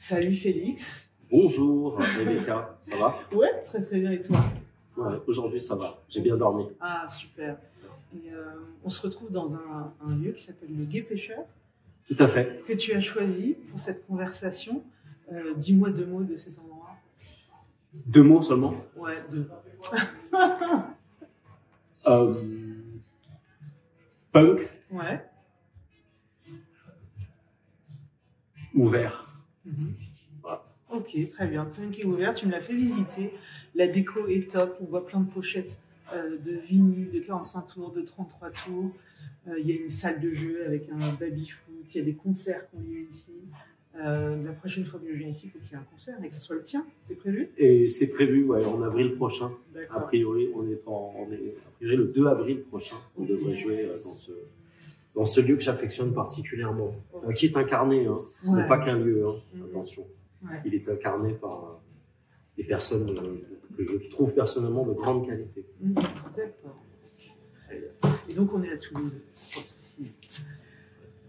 Salut Félix. Bonjour Rebecca, ça va? Ouais, très très bien et toi? Ouais, aujourd'hui ça va, j'ai bien dormi. Ah super. Et on se retrouve dans un lieu qui s'appelle le Gué Pêcheur, Tout à fait. que tu as choisi pour cette conversation. Dis-moi deux mots de cet endroit. Deux mots seulement. Ouais, deux. Punk, Ouais. ouvert. Voilà. Ok, très bien. Punk est ouvert, tu me l'as fait visiter. La déco est top, on voit plein de pochettes de vinyle, de 45 tours, de 33 tours. Il y a une salle de jeu avec un baby-foot, il y a des concerts qu'on lieu ici. La prochaine fois que je viens ici, il faut qu'il y ait un concert et que ce soit le tien, c'est prévu? Et c'est prévu ouais, en avril prochain. D'accord. A priori, on est a priori le 2 avril prochain. On devrait jouer dans ce lieu que j'affectionne particulièrement. Qui est incarné, hein. Ce n'est pas qu'un lieu, hein. Attention. Ouais. Il est incarné par des personnes que je trouve personnellement de grande qualité. D'accord. Très bien. Et donc on est à Toulouse.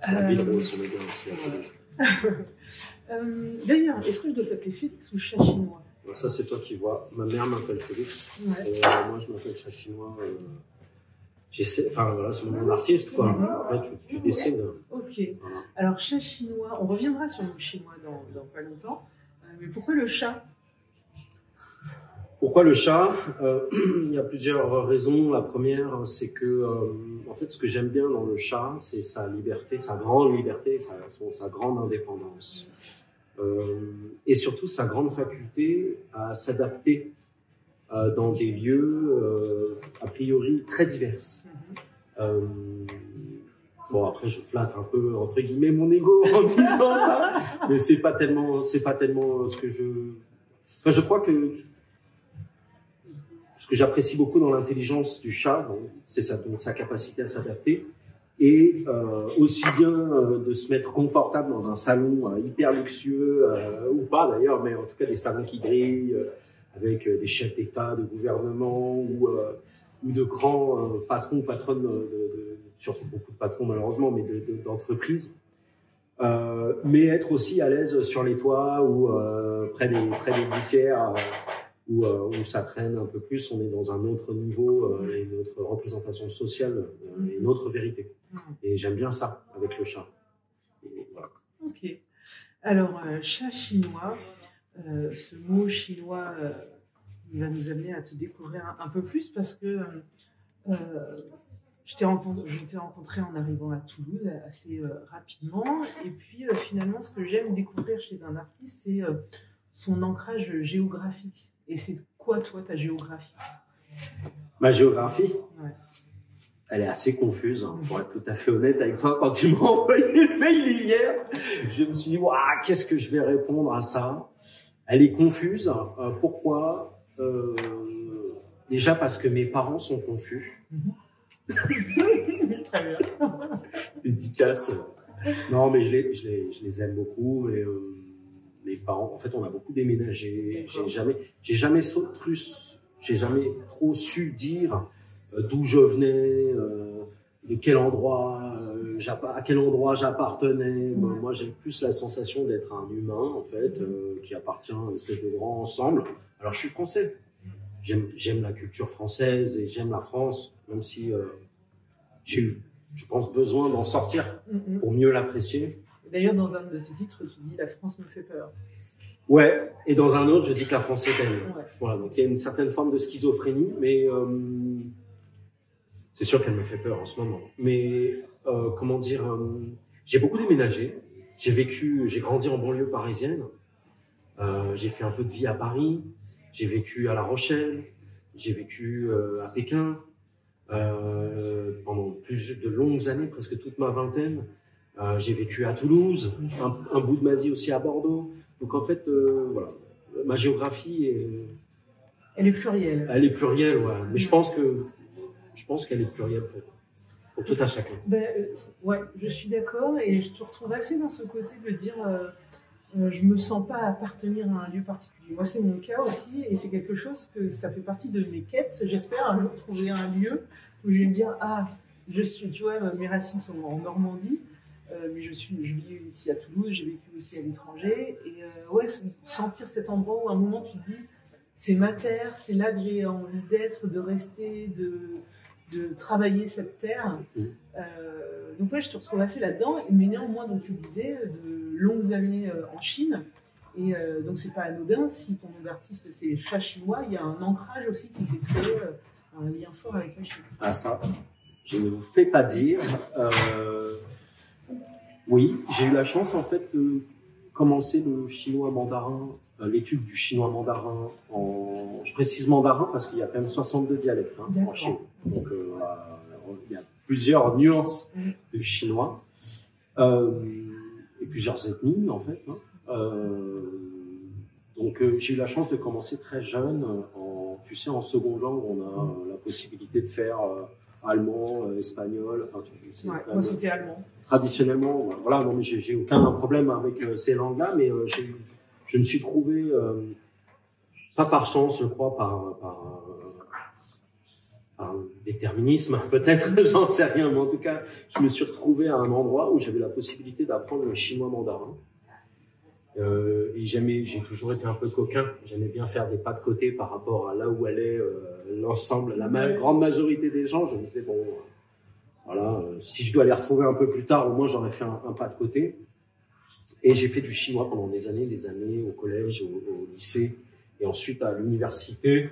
La ville rose, on est bien aussi à Toulouse. D'ailleurs, est-ce que je dois t'appeler Félix ou chat chinois? Ça, c'est toi qui vois. Ma mère m'appelle Félix. Ouais. Et moi, je m'appelle chat chinois. Enfin, voilà, c'est mon nom d'artiste, quoi. Après, tu décides. Ok. Voilà. Alors, chat chinois, on reviendra sur le chinois dans pas longtemps. Mais pourquoi le chat? Pourquoi le chat? Il y a plusieurs raisons. La première, c'est que, en fait, ce que j'aime bien dans le chat, c'est sa liberté, sa grande liberté, sa grande indépendance. Et surtout sa grande faculté à s'adapter dans des lieux a priori très divers. Bon, après je flatte un peu entre guillemets mon ego en disant ça, mais c'est pas tellement ce que enfin, je crois que ce que j'apprécie beaucoup dans l'intelligence du chat, c'est sa capacité à s'adapter. Et aussi bien de se mettre confortable dans un salon hyper luxueux, ou pas d'ailleurs, mais en tout cas des salons qui brillent, avec des chefs d'État, de gouvernement, ou de grands patrons, patronnes, surtout beaucoup de patrons malheureusement, mais d'entreprises. Mais être aussi à l'aise sur les toits ou près des gouttières, où ça traîne un peu plus, on est dans un autre niveau, une autre représentation sociale, une autre vérité. Et j'aime bien ça avec le chat. Et voilà. Ok. Alors, chat chinois, ce mot chinois, il va nous amener à te découvrir un peu plus parce que je t'ai rencontré en arrivant à Toulouse assez rapidement. Et puis, finalement, ce que j'aime découvrir chez un artiste, c'est son ancrage géographique. Et c'est quoi, toi, ta géographie? Ma géographie, ouais. Elle est assez confuse, hein, pour être tout à fait honnête avec toi. Quand tu m'as envoyé le mail hier, je me suis dit, waouh, qu'est-ce que je vais répondre à ça? Elle est confuse. Pourquoi? Déjà parce que mes parents sont confus. Très bien. Dédicace. Non, mais je les aime beaucoup. Mais, mes parents, en fait, on a beaucoup déménagé. J'ai jamais trop su dire d'où je venais, de quel endroit, à quel endroit j'appartenais. Moi, j'ai plus la sensation d'être un humain, en fait, qui appartient à une espèce de grand ensemble. Alors, je suis français. J'aime la culture française et j'aime la France, même si j'ai eu, je pense, besoin d'en sortir pour mieux l'apprécier. D'ailleurs, dans un de tes titres, tu dis « La France me fait peur ». Ouais, et dans un autre, je dis que la France est belle. Ouais. Voilà, donc il y a une certaine forme de schizophrénie, mais c'est sûr qu'elle me fait peur en ce moment. Mais comment dire, j'ai beaucoup déménagé. J'ai grandi en banlieue parisienne. J'ai fait un peu de vie à Paris. J'ai vécu à La Rochelle. J'ai vécu à Pékin pendant plus de longues années, presque toute ma vingtaine. J'ai vécu à Toulouse, un bout de ma vie aussi à Bordeaux. Donc en fait, voilà, ma géographie elle est plurielle. Elle est plurielle, ouais. Mais je pense qu'elle est plurielle pour tout un chacun. Ouais, je suis d'accord et je te retrouve assez dans ce côté de dire je me sens pas appartenir à un lieu particulier. Moi, c'est mon cas aussi et c'est quelque chose que ça fait partie de mes quêtes. J'espère un jour trouver un lieu où je vais me dire tu vois, mes racines sont en Normandie. Mais je vis ici à Toulouse, j'ai vécu aussi à l'étranger et ouais, sentir cet endroit où à un moment tu te dis c'est ma terre, c'est là que j'ai envie d'être, de rester, de travailler cette terre. Donc ouais, je te retrouve assez là-dedans, mais néanmoins, donc tu le disais, de longues années en Chine. Et donc c'est pas anodin, si ton nom d'artiste c'est Chat Chinois, il y a un ancrage aussi qui s'est créé, un lien fort avec la Chine. Ah ça, je ne vous fais pas dire. Oui, j'ai eu la chance en fait de commencer le chinois mandarin, l'étude du chinois mandarin je précise mandarin parce qu'il y a quand même 62 dialectes en Chine. Donc il y a plusieurs nuances de chinois et plusieurs ethnies en fait. Donc j'ai eu la chance de commencer très jeune. Tu sais, en seconde langue, on a la possibilité de faire allemand, espagnol. Enfin, moi, c'était allemand. Traditionnellement, voilà, non, mais j'ai aucun problème avec ces langues-là, mais je me suis trouvé, pas par chance, je crois, par un déterminisme, peut-être, j'en sais rien, mais en tout cas, je me suis retrouvé à un endroit où j'avais la possibilité d'apprendre le chinois mandarin. Et j'ai toujours été un peu coquin. J'aimais bien faire des pas de côté par rapport à là où allait l'ensemble, grande majorité des gens. Je me disais bon, voilà, si je dois les retrouver un peu plus tard, au moins j'aurais fait un pas de côté. Et j'ai fait du chinois pendant des années au collège, au lycée, et ensuite à l'université.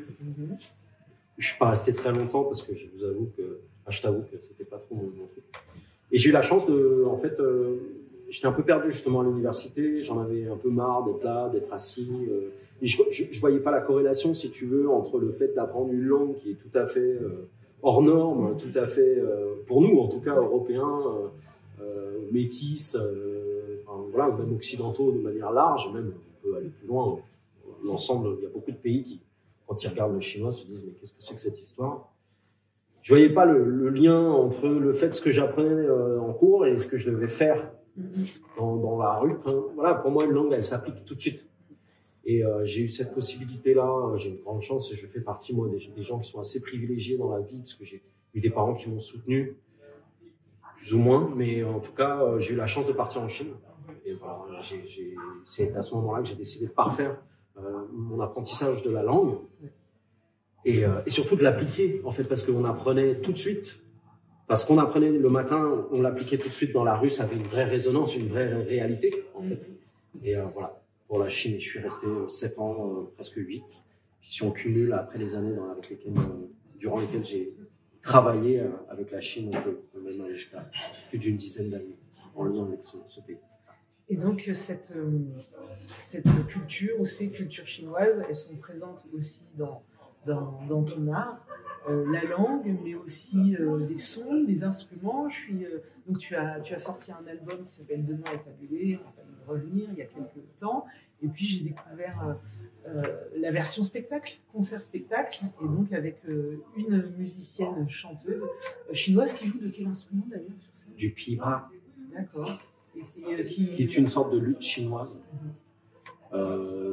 Je suis pas resté très longtemps parce que je t'avoue que c'était pas trop mon truc. Et j'ai eu la chance en fait. J'étais un peu perdu justement à l'université, j'en avais un peu marre d'être là, d'être assis. Et je voyais pas la corrélation, si tu veux, entre le fait d'apprendre une langue qui est tout à fait hors norme, tout à fait, pour nous en tout cas, européens, métis, enfin, voilà, même occidentaux de manière large, même on peut aller plus loin. L'ensemble, il y a beaucoup de pays qui, quand ils regardent le chinois, se disent mais qu'est-ce que c'est que cette histoire? Je voyais pas le lien entre le fait de ce que j'apprenais en cours et ce que je devais faire dans la rue. Enfin, voilà, pour moi, une langue, elle s'applique tout de suite. Et j'ai eu cette possibilité-là. J'ai une grande chance et je fais partie, moi, des gens qui sont assez privilégiés dans la vie parce que j'ai eu des parents qui m'ont soutenu, plus ou moins. Mais en tout cas, j'ai eu la chance de partir en Chine. Et voilà, c'est à ce moment-là que j'ai décidé de parfaire mon apprentissage de la langue et surtout de l'appliquer, en fait, parce qu'on apprenait tout de suite. Parce qu'on apprenait le matin, on l'appliquait tout de suite dans la rue, ça avait une vraie résonance, une vraie réalité, en fait. Et voilà, pour la Chine, je suis resté 7 ans, presque 8. Puis si on cumule après les années durant lesquelles j'ai travaillé avec la Chine, on peut même aller jusqu'à plus d'une dizaine d'années en lien avec ce pays. Et donc, cette culture ou ces cultures chinoises, elles sont présentes aussi dans ton art. La langue, mais aussi des sons, des instruments. Donc tu as sorti un album qui s'appelle Demain est annulé, on va y revenir il y a quelques temps. Et puis j'ai découvert la version spectacle, concert-spectacle, et donc avec une musicienne chanteuse chinoise qui joue de quel instrument d'ailleurs sur scène? Du pipa. D'accord. Qui est une sorte de luth chinoise.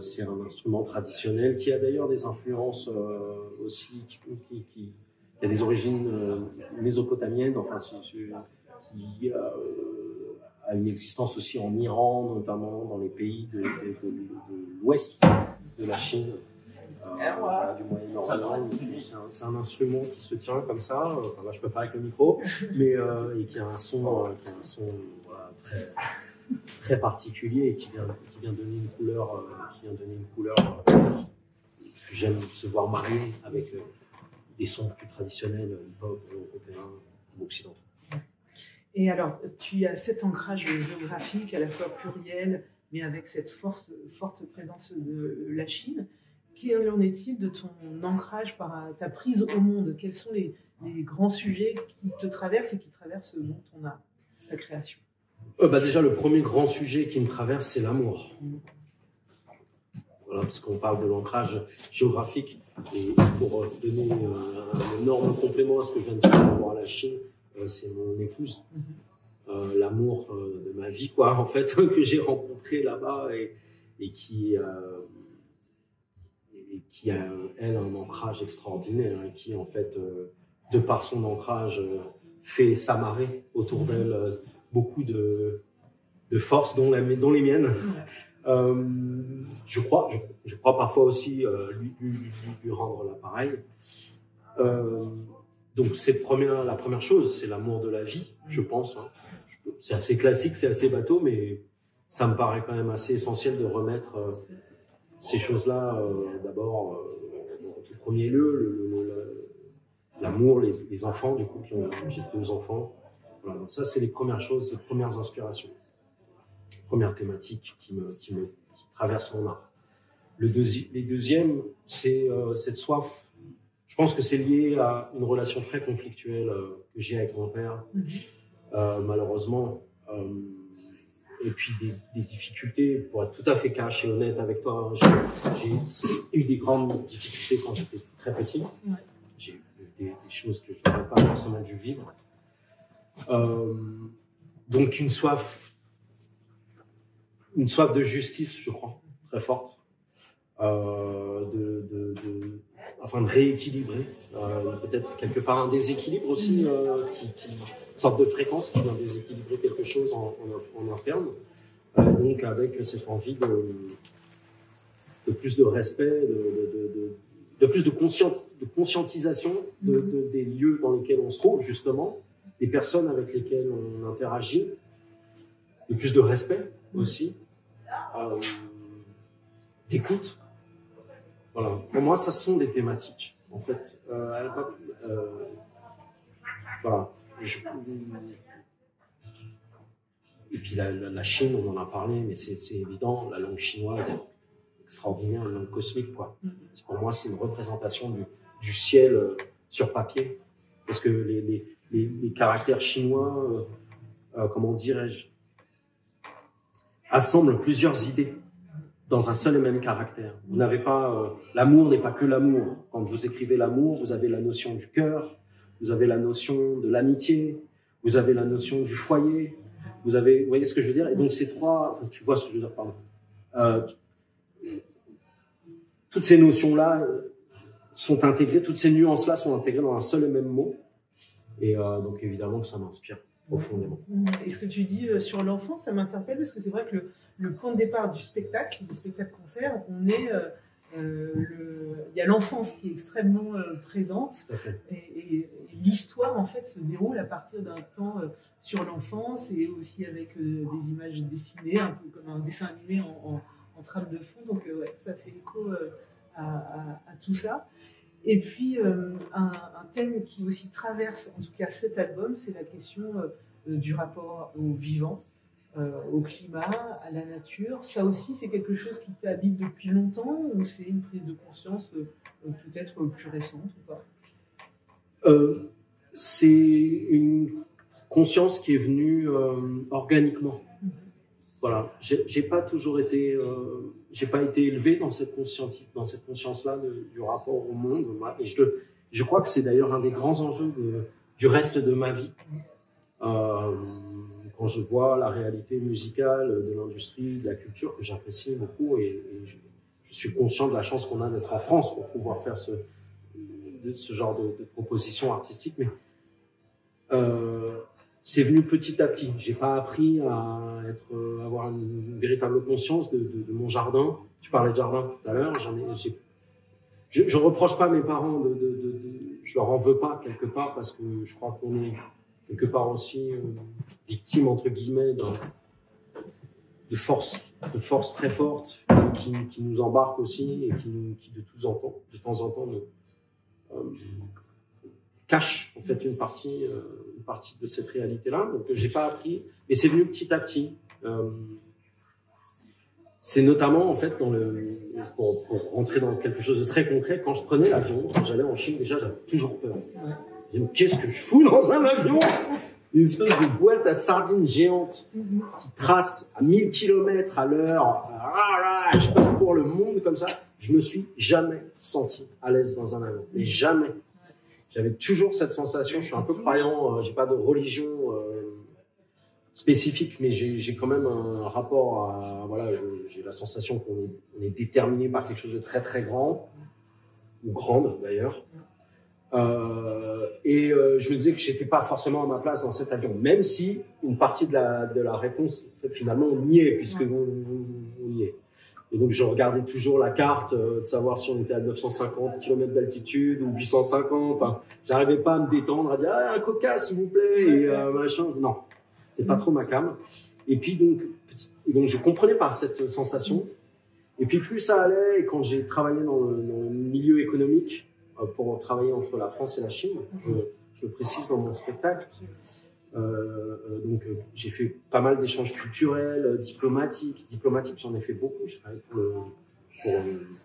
C'est un instrument traditionnel qui a d'ailleurs des influences aussi, qui a des origines mésopotamiennes, enfin, qui a une existence aussi en Iran, notamment dans les pays de l'ouest de la Chine, voilà, du Moyen-Orient. C'est un instrument qui se tient comme ça, enfin, là je peux pas avec le micro, mais et qui a un son, voilà, très particulier et qui vient donner une couleur, j'aime se voir marier avec des sons plus traditionnels, hip-hop, européens ou occidentaux. Et alors, tu as cet ancrage géographique à la fois pluriel, mais avec cette forte présence de la Chine. Qu'en est-il de ton ancrage par ta prise au monde? Quels sont les grands sujets qui te traversent et qui traversent donc ton art, ta création? Déjà, le premier grand sujet qui me traverse, c'est l'amour. Voilà, parce qu'on parle de l'ancrage géographique. Et pour donner un énorme complément à ce que je viens de dire par rapport à la Chine, c'est mon épouse. L'amour de ma vie, quoi, en fait, que j'ai rencontré là-bas et qui a, elle, un ancrage extraordinaire, et qui, en fait, de par son ancrage, fait s'amarrer autour d'elle beaucoup de forces, dont les miennes. Je crois parfois aussi lui rendre l'appareil. Donc la première chose, c'est l'amour de la vie, je pense. Hein. C'est assez classique, c'est assez bateau, mais ça me paraît quand même assez essentiel de remettre ces choses-là d'abord en tout premier lieu, l'amour, les enfants, du coup, j'ai 2 enfants. Voilà, donc ça, c'est les premières choses, les premières inspirations, premières thématiques qui traversent mon art. Les deuxièmes, c'est cette soif. Je pense que c'est lié à une relation très conflictuelle que j'ai avec mon père, malheureusement. Et puis des difficultés, pour être tout à fait cash et honnête avec toi, j'ai eu des grandes difficultés quand j'étais très petit. Ouais. J'ai eu des choses que je n'aurais pas forcément dû vivre. Donc une soif de justice, je crois, très forte, afin de rééquilibrer, peut-être quelque part un déséquilibre aussi, une sorte de fréquence qui vient déséquilibrer quelque chose en interne, donc avec cette envie de plus de respect, de plus de conscientisation des lieux dans lesquels on se trouve, justement, des personnes avec lesquelles on interagit, de plus de respect aussi, d'écoute. Voilà. Pour moi, ça sont des thématiques, en fait. Voilà. Et puis la Chine, on en a parlé, mais c'est évident, la langue chinoise est extraordinaire, une langue cosmique, quoi. Pour moi, c'est une représentation du ciel sur papier. Parce que les caractères chinois, comment dirais-je, assemblent plusieurs idées dans un seul et même caractère. Vous n'avez pas l'amour n'est pas que l'amour. Quand vous écrivez l'amour, vous avez la notion du cœur, vous avez la notion de l'amitié, vous avez la notion du foyer, vous voyez ce que je veux dire? Et donc ces trois, tu vois ce que je veux dire, pardon. Toutes ces notions-là sont intégrées, toutes ces nuances-là sont intégrées dans un seul et même mot. Et donc évidemment que ça m'inspire profondément. Et ce que tu dis sur l'enfant, ça m'interpelle parce que c'est vrai que le point de départ du spectacle concert, on est, il y a l'enfance qui est extrêmement présente. Tout à fait. Et l'histoire en fait se déroule à partir d'un temps sur l'enfance et aussi avec des images dessinées, un peu comme un dessin animé en trame de fond. Donc ouais, ça fait écho à tout ça. Et puis, un thème qui aussi traverse, en tout cas cet album, c'est la question du rapport au vivant, au climat, à la nature. Ça aussi, c'est quelque chose qui t'habite depuis longtemps ou c'est une prise de conscience peut-être plus récente ou pas? C'est une conscience qui est venue organiquement. Voilà, j'ai pas toujours été, j'ai pas été élevé dans cette conscience-là du rapport au monde. Et je crois que c'est d'ailleurs un des grands enjeux du reste de ma vie. Quand je vois la réalité musicale de l'industrie, de la culture que j'apprécie beaucoup, et je suis conscient de la chance qu'on a d'être en France pour pouvoir faire ce genre de propositions artistiques, mais c'est venu petit à petit. J'ai pas appris à avoir une véritable conscience de mon jardin. Tu parlais de jardin tout à l'heure. Je reproche pas mes parents je leur en veux pas quelque part parce que je crois qu'on est quelque part aussi victime entre guillemets de forces très fortes qui nous embarquent aussi et qui de temps en temps cache en fait une partie de cette réalité-là. Donc j'ai pas appris, mais c'est venu petit à petit. C'est notamment en fait pour rentrer dans quelque chose de très concret, quand je prenais l'avion, quand j'allais en Chine, déjà j'avais toujours peur. Je me dis, qu'est-ce que je fous dans un avion? Une espèce de boîte à sardines géante qui trace à 1000 km à l'heure, je parcours le monde comme ça. Je me suis jamais senti à l'aise dans un avion, mais jamais. J'avais toujours cette sensation, je suis un peu croyant, j'ai pas de religion spécifique, mais j'ai quand même un rapport à, voilà, j'ai la sensation qu'on est déterminé par quelque chose de très très grand, ou grande d'ailleurs. Je me disais que j'étais pas forcément à ma place dans cet avion, même si une partie de la réponse, en fait, finalement, on y est, puisque on y est. Et donc, je regardais toujours la carte, de savoir si on était à 950 km d'altitude ou 850. Enfin, j'arrivais pas à me détendre, à dire, ah, un coca, s'il vous plaît, et machin. Non, c'était pas trop ma came. Et puis, donc, je comprenais pas cette sensation. Et puis, plus ça allait, et quand j'ai travaillé dans le milieu économique, pour travailler entre la France et la Chine, je le précise dans mon spectacle, donc j'ai fait pas mal d'échanges culturels, diplomatiques, j'en ai fait beaucoup. J'ai travaillé pour le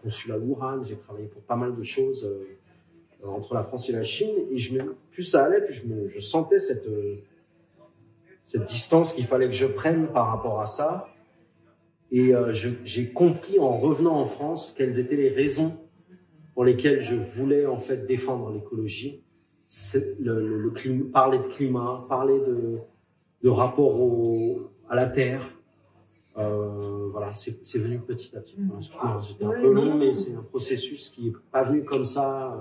consulat Wuhan, j'ai travaillé pour pas mal de choses entre la France et la Chine, et plus ça allait, plus je sentais cette distance qu'il fallait que je prenne par rapport à ça. Et j'ai compris en revenant en France quelles étaient les raisons pour lesquelles je voulais en fait défendre l'écologie. Parler de climat, parler de rapport à la terre. Voilà, c'est venu petit à petit. J'étais un peu long, mais c'est un processus qui est pas venu comme ça.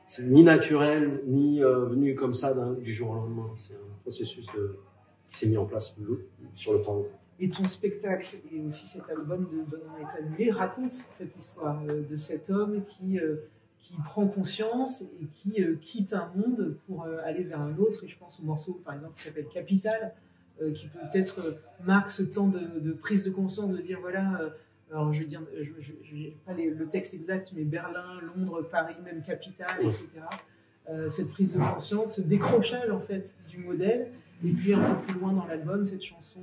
C'est ni naturel, ni venu comme ça du jour au lendemain. C'est un processus qui s'est mis en place sur le temps. Et ton spectacle et aussi cet album de Demain est annulé raconte cette histoire de cet homme qui prend conscience et qui quitte un monde pour aller vers un autre. Et je pense au morceau, par exemple, qui s'appelle Capital, qui peut-être marque ce temps de prise de conscience, de dire voilà, alors je n'ai pas le texte exact, mais Berlin, Londres, Paris, même Capitale, etc. Cette prise de conscience, ce décrochage en fait du modèle. Et puis un peu plus loin dans l'album, cette chanson,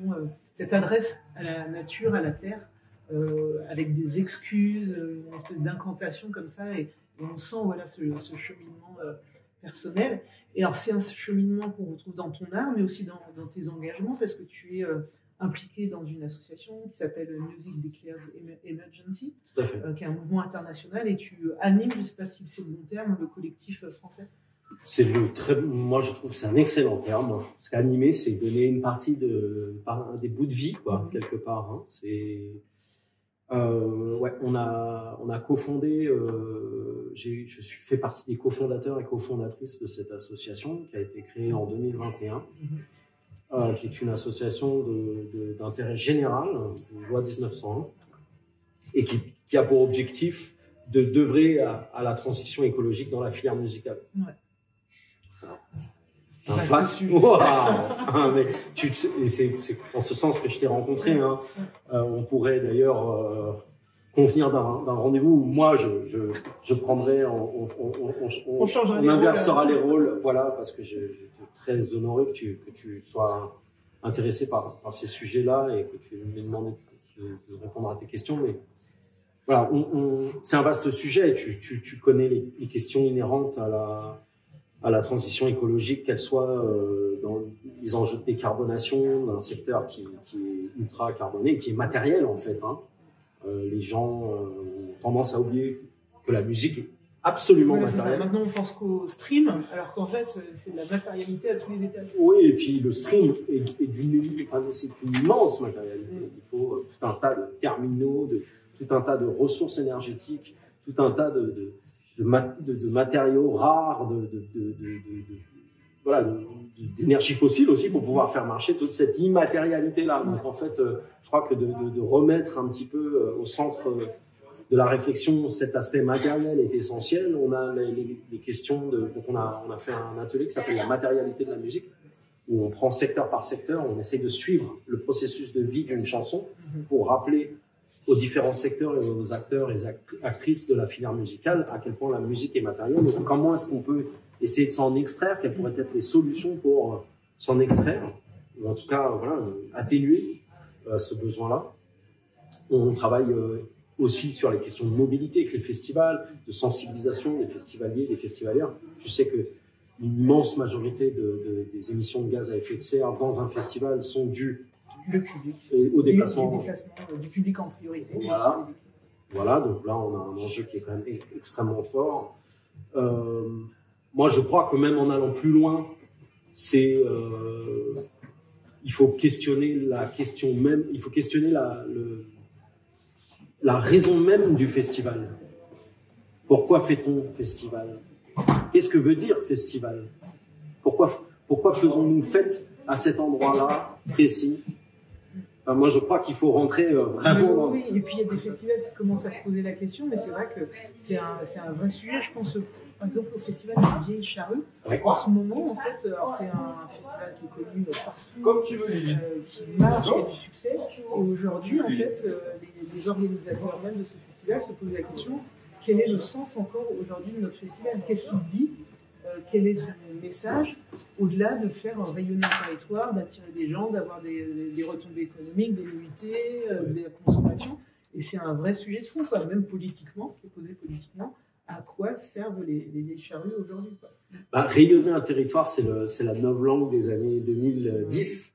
cette adresse à la nature, à la terre, avec des excuses, une espèce d'incantation comme ça. Et on sent voilà, ce cheminement personnel. Et alors, c'est un cheminement qu'on retrouve dans ton art, mais aussi dans tes engagements, parce que tu es impliqué dans une association qui s'appelle Music Declares Emergency, qui est un mouvement international, et tu animes, je ne sais pas si c'est le bon terme, le collectif français. Moi, je trouve que c'est un excellent terme. Parce qu'animer, c'est donner une partie des bouts de vie, quoi, quelque part. Hein. On a cofondé, je fais partie des cofondateurs et cofondatrices de cette association qui a été créée en 2021, qui est une association d'intérêt général, loi 1901, et qui a pour objectif d'œuvrer à la transition écologique dans la filière musicale. Ouais. Mais c'est en ce sens que je t'ai rencontré. Hein. On pourrait d'ailleurs convenir d'un rendez-vous où moi je prendrai, on inversera les rôles, voilà, parce que je suis très honoré que tu sois intéressé par ces sujets-là et que tu m'aies demandé de répondre à tes questions. Mais voilà, c'est un vaste sujet. Tu connais les questions inhérentes à la transition écologique, qu'elle soit dans les enjeux de décarbonation d'un secteur qui est ultra carboné, qui est matériel en fait. Hein. Les gens ont tendance à oublier que la musique est absolument matérielle. Maintenant, on pense qu'au stream, alors qu'en fait, c'est de la matérialité à tous les étages. Oui, et puis le stream c'est une immense matérialité. Il faut tout un tas de terminaux, tout un tas de ressources énergétiques, tout un tas de matériaux rares, d'énergie fossile aussi pour pouvoir faire marcher toute cette immatérialité-là. Donc en fait, je crois que de remettre un petit peu au centre de la réflexion cet aspect matériel est essentiel. On a les questions donc on a fait un atelier qui s'appelle la matérialité de la musique, où on prend secteur par secteur, on essaye de suivre le processus de vie d'une chanson pour rappeler aux différents secteurs et aux acteurs et actrices de la filière musicale à quel point la musique est matérielle. Donc comment est-ce qu'on peut essayer de s'en extraire, quelles pourraient être les solutions pour s'en extraire, ou en tout cas voilà, atténuer ce besoin-là. On travaille aussi sur les questions de mobilité avec les festivals, de sensibilisation des festivaliers, des festivalières. Je sais que une immense majorité des émissions de gaz à effet de serre dans un festival sont dues le public. Et au déplacement. Les déplacements du public en priorité. Voilà, donc là on a un enjeu qui est quand même extrêmement fort. Moi je crois que même en allant plus loin, il faut questionner la question même, il faut questionner la raison même du festival. Pourquoi fait-on festival? Qu'est-ce que veut dire festival? Pourquoi faisons-nous fête à cet endroit-là précis? Enfin, moi, je crois qu'il faut rentrer vraiment dans... Oui, et puis il y a des festivals qui commencent à se poser la question, mais c'est vrai que c'est un vrai sujet. Je pense, par exemple, au festival des Vieilles Charrues. Ouais. En ce moment, en fait, c'est un festival qui est connu partout, Comme tu veux. qui marche, qui a du succès. Et aujourd'hui, en fait, les organisateurs même de ce festival se posent la question, quel est le sens encore aujourd'hui de notre festival? Qu'est-ce qu'il dit? Quel est son message, au-delà de faire rayonner un territoire, d'attirer des gens, d'avoir des retombées économiques, des nuitées, de la consommation. Et c'est un vrai sujet de fond, quoi, même politiquement, qui est posé politiquement, à quoi servent les vieilles charrues aujourd'hui, quoi. Bah, rayonner un territoire, c'est la novlangue des années 2010.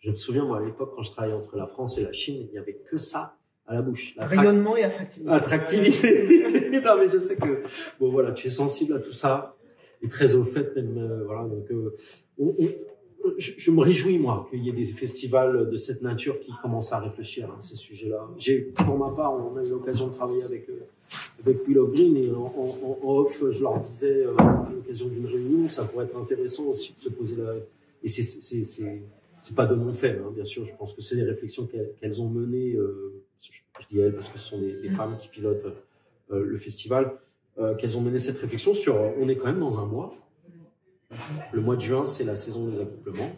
Je me souviens, moi, à l'époque, quand je travaillais entre la France et la Chine, il n'y avait que ça à la bouche. Rayonnement et attractivité. Attractivité. Non, mais je sais que, bon, voilà, tu es sensible à tout ça. Et très au fait même, voilà, donc je me réjouis moi qu'il y ait des festivals de cette nature qui commencent à réfléchir à ces sujets-là. Pour ma part, on a eu l'occasion de travailler avec Willow Green et en off, je leur disais à l'occasion d'une réunion que ça pourrait être intéressant aussi de se poser la... Et c'est pas de mon fait, hein, bien sûr. Je pense que c'est des réflexions qu'elles ont menées. Je dis elles parce que ce sont des femmes qui pilotent le festival. Qu'elles ont mené cette réflexion sur on est quand même dans un mois. Le mois de juin, c'est la saison des accouplements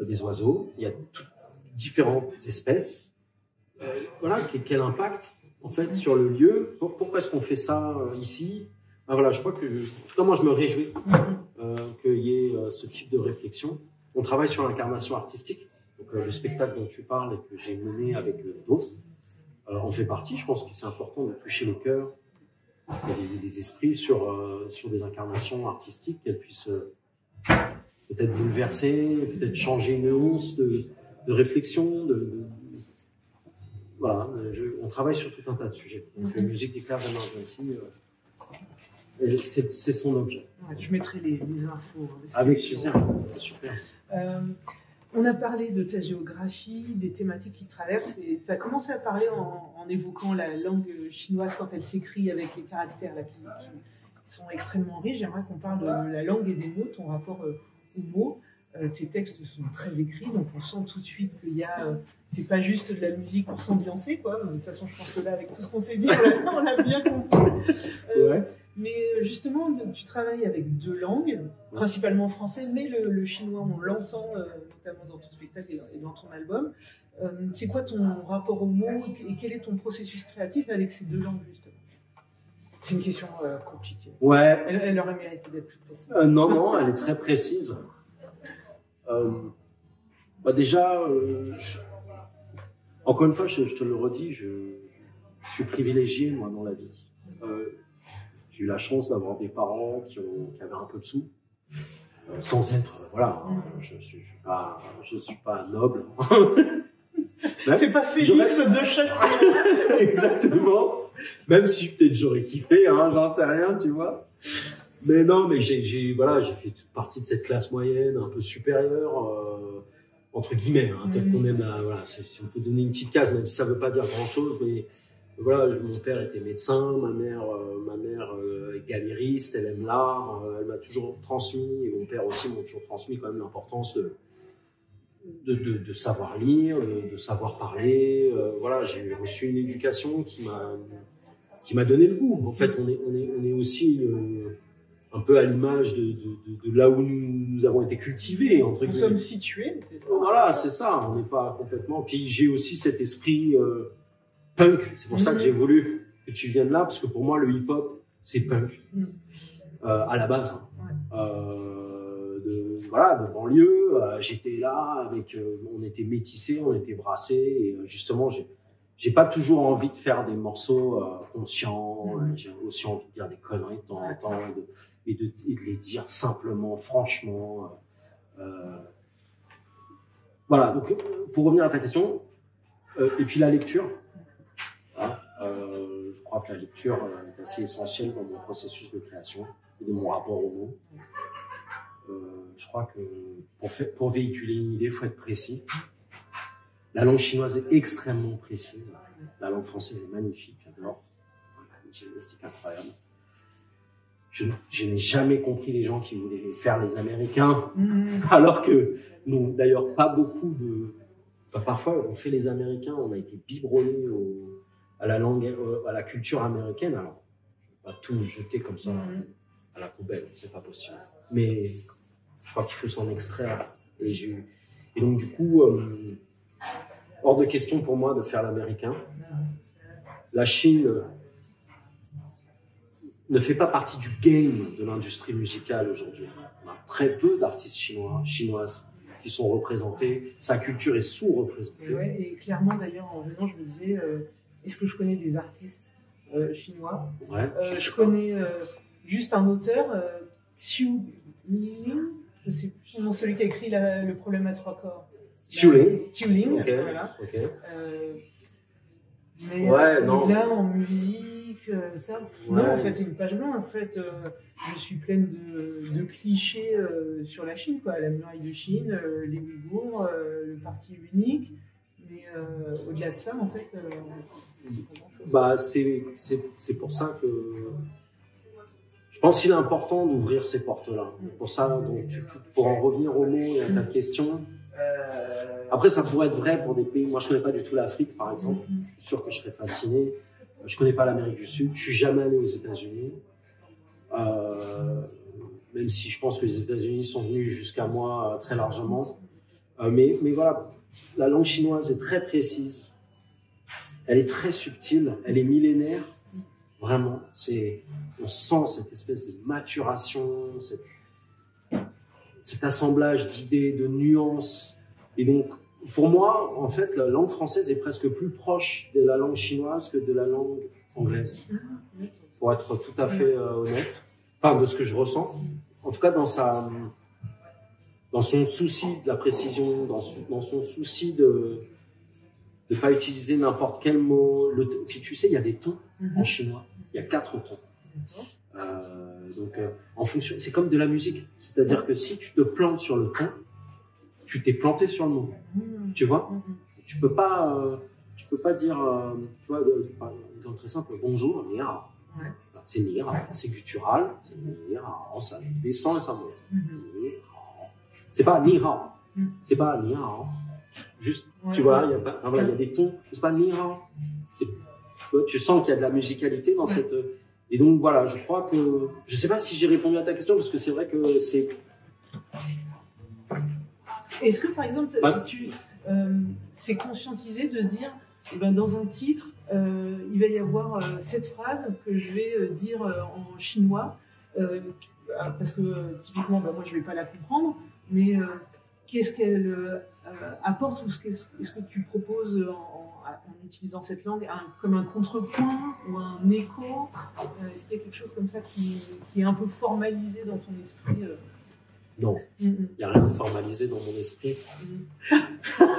des oiseaux. Il y a toutes différentes espèces. Voilà, quel impact en fait sur le lieu. Pourquoi est-ce qu'on fait ça ici? Voilà, je crois que, en tout cas, moi, je me réjouis qu'il y ait ce type de réflexion. On travaille sur l'incarnation artistique. Donc, le spectacle dont tu parles et que j'ai mené avec d'autres, en fait partie. Je pense que c'est important de toucher les cœurs, les esprits sur des incarnations artistiques, qu'elles puissent peut-être bouleverser, peut-être changer une once de réflexion. Voilà, on travaille sur tout un tas de sujets. Donc, Music Declared Emergency, c'est son objet. Ouais, je mettrai les infos. Avec plaisir, super. On a parlé de ta géographie, des thématiques qui te traversent, et tu as commencé à parler en évoquant la langue chinoise quand elle s'écrit avec les caractères là, qui sont extrêmement riches. J'aimerais qu'on parle de la langue et des mots, ton rapport aux mots. Tes textes sont très écrits, donc on sent tout de suite qu'il y a... c'est pas juste de la musique pour s'ambiancer, quoi. De toute façon, je pense que là, avec tout ce qu'on s'est dit, on l'a bien compris. Ouais. Mais justement, tu travailles avec deux langues, principalement français, mais le chinois, on l'entend notamment dans ton spectacle et dans ton album. C'est quoi ton rapport aux mots et quel est ton processus créatif avec ces deux langues, justement? C'est une question compliquée. Ouais. Elle aurait mérité d'être plus précise. Non, elle est très précise. Bah déjà, encore une fois, je te le redis, je suis privilégié, moi, dans la vie. J'ai eu la chance d'avoir des parents qui avaient un peu de sous, sans être, voilà, je suis pas noble. C'est pas Félix de chaque. Exactement. Même si peut-être j'aurais kiffé, hein, j'en sais rien, tu vois. Mais non, mais j'ai fait toute partie de cette classe moyenne, un peu supérieure, entre guillemets, hein, tel qu'on aime, voilà, si on peut donner une petite case, même si ça veut pas dire grand-chose, mais voilà, mon père était médecin, ma mère est galériste, elle aime l'art, elle m'a toujours transmis, et mon père aussi m'a toujours transmis quand même l'importance de savoir lire, de savoir parler. Voilà, j'ai reçu une éducation qui m'a donné le goût. En fait, on est aussi un peu à l'image de là où nous avons été cultivés, entre guillemets. Nous sommes situés. Voilà, c'est ça. On n'est pas complètement. Puis j'ai aussi cet esprit punk. C'est pour ça que j'ai voulu que tu viennes là, parce que pour moi, le hip-hop, c'est punk à la base. De banlieue, j'étais là avec, on était métissés, on était brassés, et justement, j'ai pas toujours envie de faire des morceaux conscients. J'ai aussi envie de dire des conneries de temps en temps et de les dire simplement, franchement. Voilà. Donc, pour revenir à ta question, et puis la lecture. Je crois que la lecture est assez essentielle dans mon processus de création et de mon rapport aux mots. Je crois que pour véhiculer une idée, il faut être précis. La langue chinoise est extrêmement précise. La langue française est magnifique, j'adore. Une gymnastique incroyable. Je n'ai jamais compris les gens qui voulaient faire les Américains, alors que n'ont d'ailleurs pas beaucoup Enfin, parfois, on fait les Américains, on a été biberonnés à la langue, à la culture américaine. Alors, je ne vais pas tout jeter comme ça à la poubelle, c'est pas possible. Mais je crois qu'il faut s'en extraire. Et donc, du coup, hors de question pour moi de faire l'américain. La Chine ne fait pas partie du game de l'industrie musicale aujourd'hui. On a très peu d'artistes chinoises qui sont représentés. Sa culture est sous-représentée. Et clairement, d'ailleurs, en venant, je me disais, est-ce que je connais des artistes chinois? Je connais juste un auteur, Xiu Ling, je sais plus son nom, celui qui a écrit Le problème à trois corps. Xiu Ling, okay, voilà. Okay. Mais là, en musique, ça, non, en fait, c'est une page blanche. En fait, je suis pleine de clichés sur la Chine, quoi. La muraille de Chine, les Ouïghours, le parti unique. Mais au-delà de ça, en fait, c'est pas grand-chose. Bah, c'est pour ça que je pense qu'il est important d'ouvrir ces portes-là. Pour ça, donc, pour en revenir au mot et à ta question. Après, ça pourrait être vrai pour des pays. Moi, je connais pas du tout l'Afrique, par exemple. Je suis sûr que je serais fasciné. Je connais pas l'Amérique du Sud. Je suis jamais allé aux États-Unis. Même si je pense que les États-Unis sont venus jusqu'à moi très largement. Mais voilà, la langue chinoise est très précise. Elle est très subtile. Elle est millénaire. Vraiment. On sent cette espèce de maturation, cet assemblage d'idées, de nuances. Et donc, pour moi, en fait, la langue française est presque plus proche de la langue chinoise que de la langue anglaise. Pour être tout à fait honnête. Enfin, de ce que je ressens. En tout cas, dans son souci de la précision, dans son souci de ne pas utiliser n'importe quel mot. Puis tu sais, il y a des tons en chinois. Il y a 4 tons. Donc, en fonction, c'est comme de la musique. C'est-à-dire que si tu te plantes sur le ton, tu t'es planté sur le mot. Tu vois? Tu peux pas dire, tu vois, par exemple très simple, bonjour, ni hao. C'est ni hao, c'est guttural, c'est ni hao, ça descend et ça monte. C'est pas ni hao, c'est pas ni hao. Juste, tu vois, il y a des tons, c'est pas ni hao. Tu sens qu'il y a de la musicalité dans cette. Et donc voilà, je crois que. Je sais pas si j'ai répondu à ta question, parce que c'est vrai que c'est. Est-ce que par exemple, c'est conscientisé de dire, dans un titre, il va y avoir cette phrase que je vais dire en chinois, parce que typiquement, moi je vais pas la comprendre, mais qu'est-ce qu'elle apporte, ou est-ce que tu proposes en utilisant cette langue comme un contrepoint ou un écho? Est-ce qu'il y a quelque chose comme ça qui est un peu formalisé dans ton esprit? Non, il n'y a rien de formalisé dans mon esprit.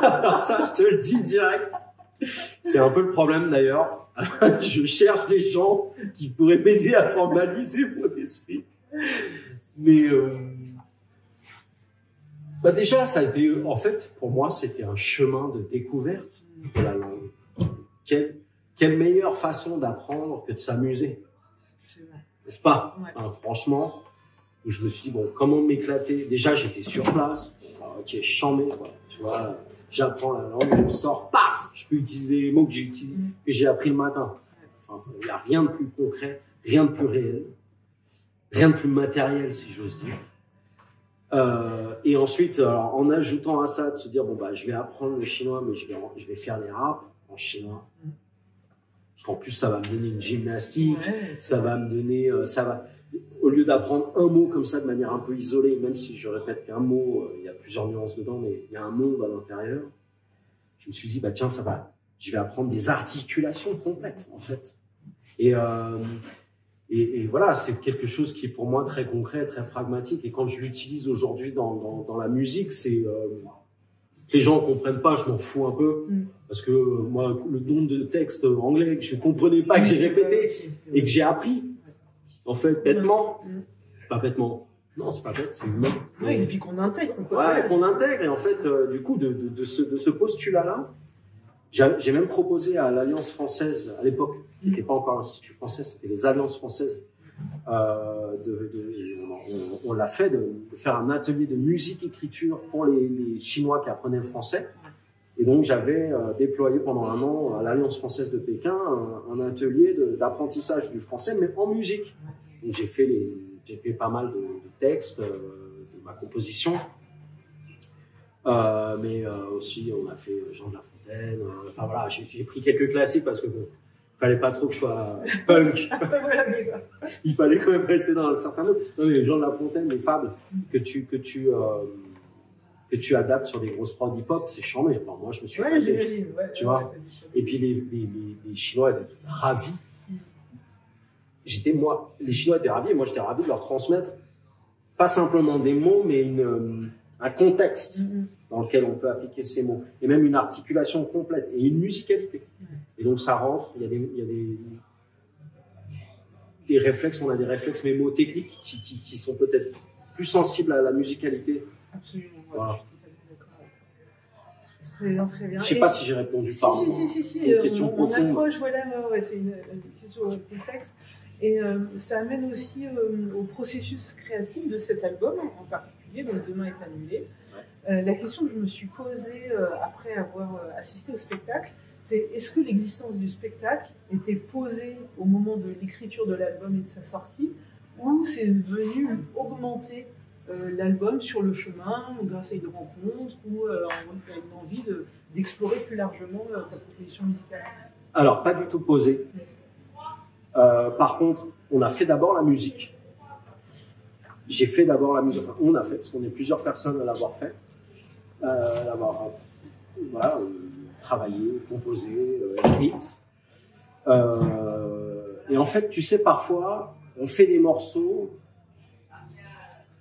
Alors ça, je te le dis direct. C'est un peu le problème d'ailleurs. Je cherche des gens qui pourraient m'aider à formaliser mon esprit. Mais déjà, ça a été, en fait, pour moi, c'était un chemin de découverte de la langue. Quelle meilleure façon d'apprendre que de s'amuser, n'est-ce pas? Franchement, où je me suis dit, bon, comment m'éclater? Déjà, j'étais sur place. Ok, chambé, quoi. Tu vois, j'apprends la langue, je sors, paf! Je peux utiliser les mots que j'ai appris le matin. Enfin, il n'y a rien de plus concret, rien de plus réel, rien de plus matériel, si j'ose dire. Et ensuite, alors, en ajoutant à ça, de se dire, bon, je vais apprendre le chinois, mais je vais faire des raps en chinois. Parce qu'en plus, ça va me donner une gymnastique, ça va me donner, au lieu d'apprendre un mot comme ça de manière un peu isolée, même si je répète qu'un mot, il y a plusieurs nuances dedans, mais il y a un monde à l'intérieur, je me suis dit, tiens, je vais apprendre des articulations complètes, en fait. Et voilà, c'est quelque chose qui est pour moi très concret, très pragmatique. Et quand je l'utilise aujourd'hui dans la musique, c'est les gens comprennent pas, je m'en fous un peu, parce que moi, le nombre de textes anglais que je comprenais pas, que j'ai répété et que j'ai appris, en fait, bêtement, pas bêtement. Non, c'est pas bête, c'est humain. Et puis qu'on intègre. Qu'on intègre. Et en fait, du coup, de ce postulat-là, j'ai même proposé à l'Alliance française, à l'époque, qui n'était pas encore l'Institut français, c'était les Alliances françaises, on l'a fait, de faire un atelier de musique-écriture pour les Chinois qui apprenaient le français. Et donc, j'avais déployé pendant un an à l'Alliance française de Pékin un atelier d'apprentissage du français, mais en musique. Donc, j'ai fait pas mal de textes, de ma composition. Mais aussi, on a fait Jean de La Fontaine. Enfin voilà, j'ai pris quelques classiques parce que bon, fallait pas trop que je sois punk. Il fallait quand même rester dans un certain mode. Non mais Jean de La Fontaine, les fables que tu adaptes sur des grosses prods hip-hop, c'est charmé. Enfin, moi, je me suis j'imagine. Tu vois. Et puis les Chinois étaient ravis. Les Chinois étaient ravis et moi j'étais ravi de leur transmettre pas simplement des mots, mais un contexte dans lequel on peut appliquer ces mots, et même une articulation complète et une musicalité. Et donc ça rentre, il y a des réflexes, on a des réflexes mémotechniques qui sont peut-être plus sensibles à la musicalité. Absolument, voilà. Je suis totalement d'accord. Très bien. Je sais pas si j'ai répondu par moi. Si, c'est une question profonde. Approche, voilà, c'est une question complexe. Et ça amène aussi au processus créatif de cet album en particulier, donc Demain est annulé. La question que je me suis posée après avoir assisté au spectacle, c'est est-ce que l'existence du spectacle était posée au moment de l'écriture de l'album et de sa sortie, ou c'est venu augmenter l'album sur le chemin, ou grâce à une rencontre, ou tu as une envie d'explorer plus largement ta proposition musicale? Alors, pas du tout posé. Par contre, on a fait d'abord la musique. J'ai fait d'abord la musique. Enfin, on a fait, parce qu'on est plusieurs personnes à l'avoir fait. Travaillé, composé, écrite. Et en fait, tu sais, parfois, on fait des morceaux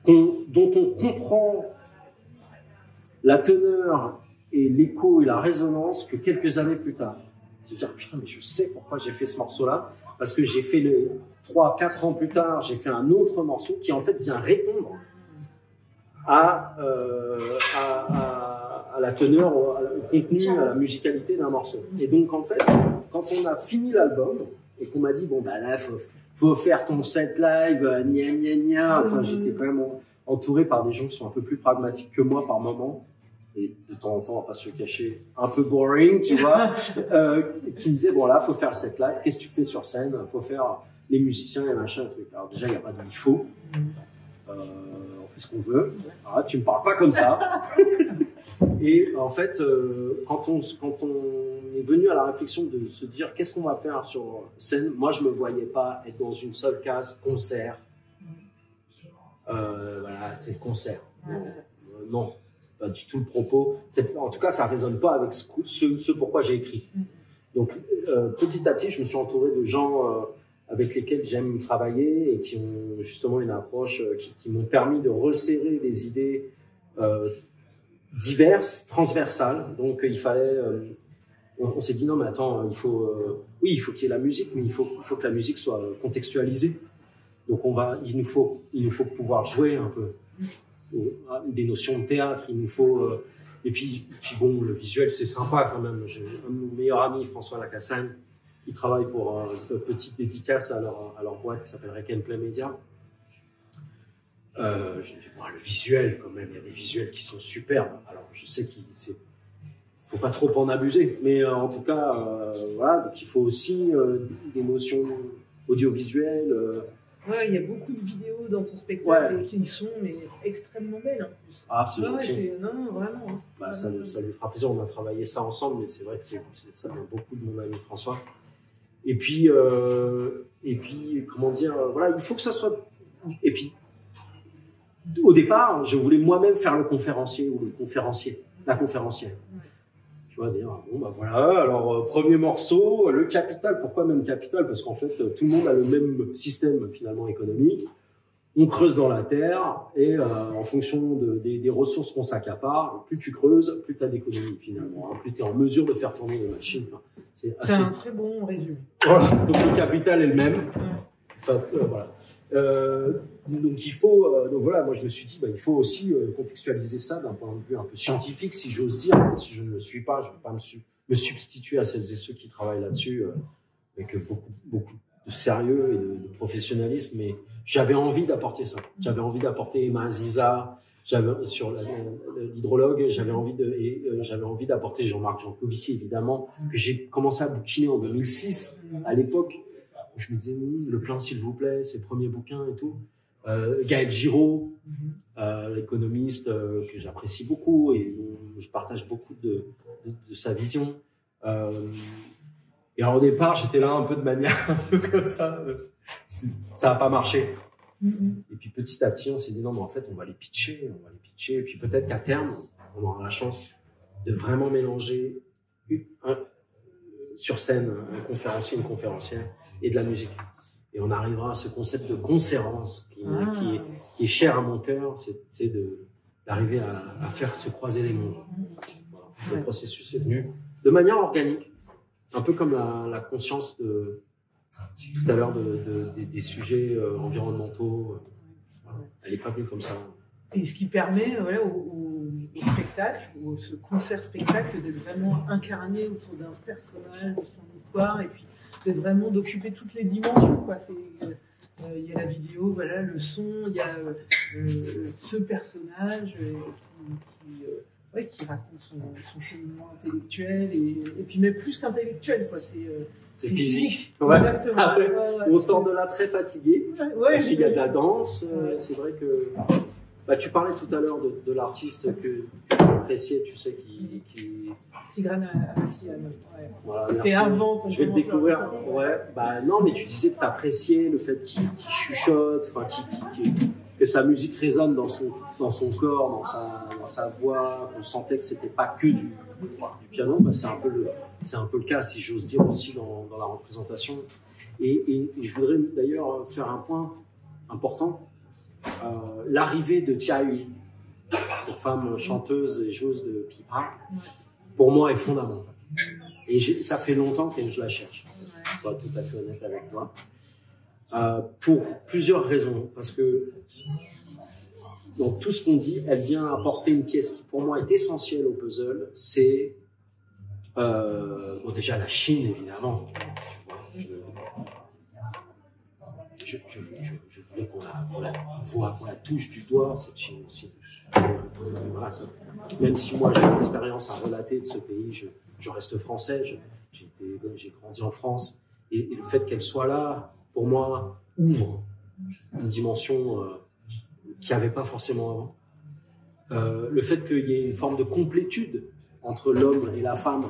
dont on comprend la teneur et l'écho et la résonance que quelques années plus tard. Se dire, putain, mais je sais pourquoi j'ai fait ce morceau-là, parce que j'ai fait 3-4 ans plus tard, j'ai fait un autre morceau qui en fait vient répondre à la teneur, au contenu, à la musicalité d'un morceau. Et donc en fait, quand on a fini l'album et qu'on m'a dit bon bah là faut faire ton set live, gna gna gna. Enfin j'étais quand même entouré par des gens qui sont un peu plus pragmatiques que moi par moment. Et de temps en temps, on va pas se le cacher, un peu boring, tu vois, qui me disait bon là, faut faire le set live, qu'est-ce que tu fais sur scène, faut faire les musiciens et machin, truc. Alors déjà, il n'y a pas de il faut, on fait ce qu'on veut. Alors, tu me parles pas comme ça. Et en fait, quand on est venu à la réflexion de se dire qu'est-ce qu'on va faire sur scène, moi je me voyais pas être dans une seule case concert. Voilà, c'est le concert. Non. Pas du tout le propos. En tout cas, ça résonne pas avec ce pourquoi j'ai écrit. Donc, petit à petit, je me suis entouré de gens avec lesquels j'aime travailler et qui ont justement une approche qui m'ont permis de resserrer des idées diverses, transversales. Donc, il fallait. On s'est dit non, mais attends, il faut qu'il y ait la musique, mais il faut que la musique soit contextualisée. Donc, il nous faut pouvoir jouer un peu. Des notions de théâtre, il nous faut et puis bon, le visuel c'est sympa quand même. J'ai un de mes meilleurs amis, François Lacassagne, qui travaille pour une petite dédicace à leur boîte qui s'appelle Rec and Play Media. Je dis bon, le visuel quand même, il y a des visuels qui sont superbes. Alors je sais qu'il faut pas trop en abuser, mais en tout cas voilà, donc il faut aussi des notions audiovisuelles. Ouais, il y a beaucoup de vidéos dans ton spectacle qui sont extrêmement belles en plus. Ah, c'est gentil. Non, vraiment. Hein. Bah, ça lui fera plaisir, on a travaillé ça ensemble, mais c'est vrai que ça vient beaucoup de mon ami François. Et puis comment dire, voilà, il faut que ça soit. Et puis, au départ, je voulais moi-même faire le conférencier ou la conférencière. Tu vois, dire, bon, bah voilà, alors, premier morceau, le capital. Pourquoi même capital? Parce qu'en fait, tout le monde a le même système, finalement, économique. On creuse dans la terre et, en fonction des ressources qu'on s'accapare, plus tu creuses, plus tu as d'économie, finalement. Hein, plus tu es en mesure de faire tourner les machines. Enfin, c'est un très bon résumé. Voilà. Donc, le capital est le même. Enfin, voilà. Donc il faut, donc voilà, moi je me suis dit, il faut aussi contextualiser ça d'un point de vue un peu scientifique, si j'ose dire. Si je ne le suis pas, je ne vais pas me substituer à celles et ceux qui travaillent là-dessus avec beaucoup de sérieux et de professionnalisme. Mais j'avais envie d'apporter ça. J'avais envie d'apporter ma Aziza, sur l'hydrologue, j'avais envie d'apporter Jean-Marc Jancovici, évidemment, que j'ai commencé à bouquiner en 2006, à l'époque, où je me disais, Le Plein, s'il vous plaît, ses premiers bouquins et tout. Gaël Giraud, l'économiste que j'apprécie beaucoup et dont je partage beaucoup de sa vision. Et alors, au départ, j'étais là un peu de manière un peu comme ça. Ça n'a pas marché. Et puis petit à petit, on s'est dit non, mais en fait, on va les pitcher. Et puis peut-être qu'à terme, on aura la chance de vraiment mélanger sur scène un conférencier, une conférencière et de la musique. Et on arrivera à ce concept de concérence qui est cher à mon cœur, c'est d'arriver à faire se croiser les mondes. Voilà. Le processus est venu de manière organique, un peu comme la conscience tout à l'heure des sujets environnementaux. Voilà. Elle n'est pas venue comme ça. Et ce qui permet au spectacle, ou ce concert-spectacle, d'être vraiment incarné autour d'un personnage, de son histoire, et puis d'être vraiment d'occuper toutes les dimensions, quoi. Il y a la vidéo, voilà, le son, il y a ce personnage qui raconte son cheminement intellectuel, et puis même plus qu'intellectuel, quoi. C'est physique. Ouais. Exactement. Ah ouais. On sort de là très fatigué, parce qu'il y a de la danse. C'est vrai que tu parlais tout à l'heure de l'artiste que tu appréciais, tu sais, qui... Tigrane Amassian. Voilà, c'était avant qu'on je vais le découvrir. Non, mais tu disais que tu appréciais le fait qu'il chuchote, que sa musique résonne dans son corps, dans sa voix. On sentait que c'était pas que du piano. C'est un peu le cas, si j'ose dire, aussi dans la représentation. Et je voudrais d'ailleurs faire un point important. L'arrivée de Tia Hui, cette femme chanteuse et joueuse de pipa, pour moi est fondamentale. Et ça fait longtemps que je la cherche. Je dois être tout à fait honnête avec toi. Pour plusieurs raisons. Parce que dans tout ce qu'on dit, elle vient apporter une pièce qui pour moi est essentielle au puzzle. C'est déjà la Chine, évidemment. Je voulais qu'on la voit, qu'on la touche du doigt, cette Chine aussi. Voilà, même si moi j'ai une expérience à relater de ce pays, je reste français, j'ai grandi en France, et le fait qu'elle soit là, pour moi, ouvre une dimension qu'il n'y avait pas forcément avant. Le fait qu'il y ait une forme de complétude entre l'homme et la femme,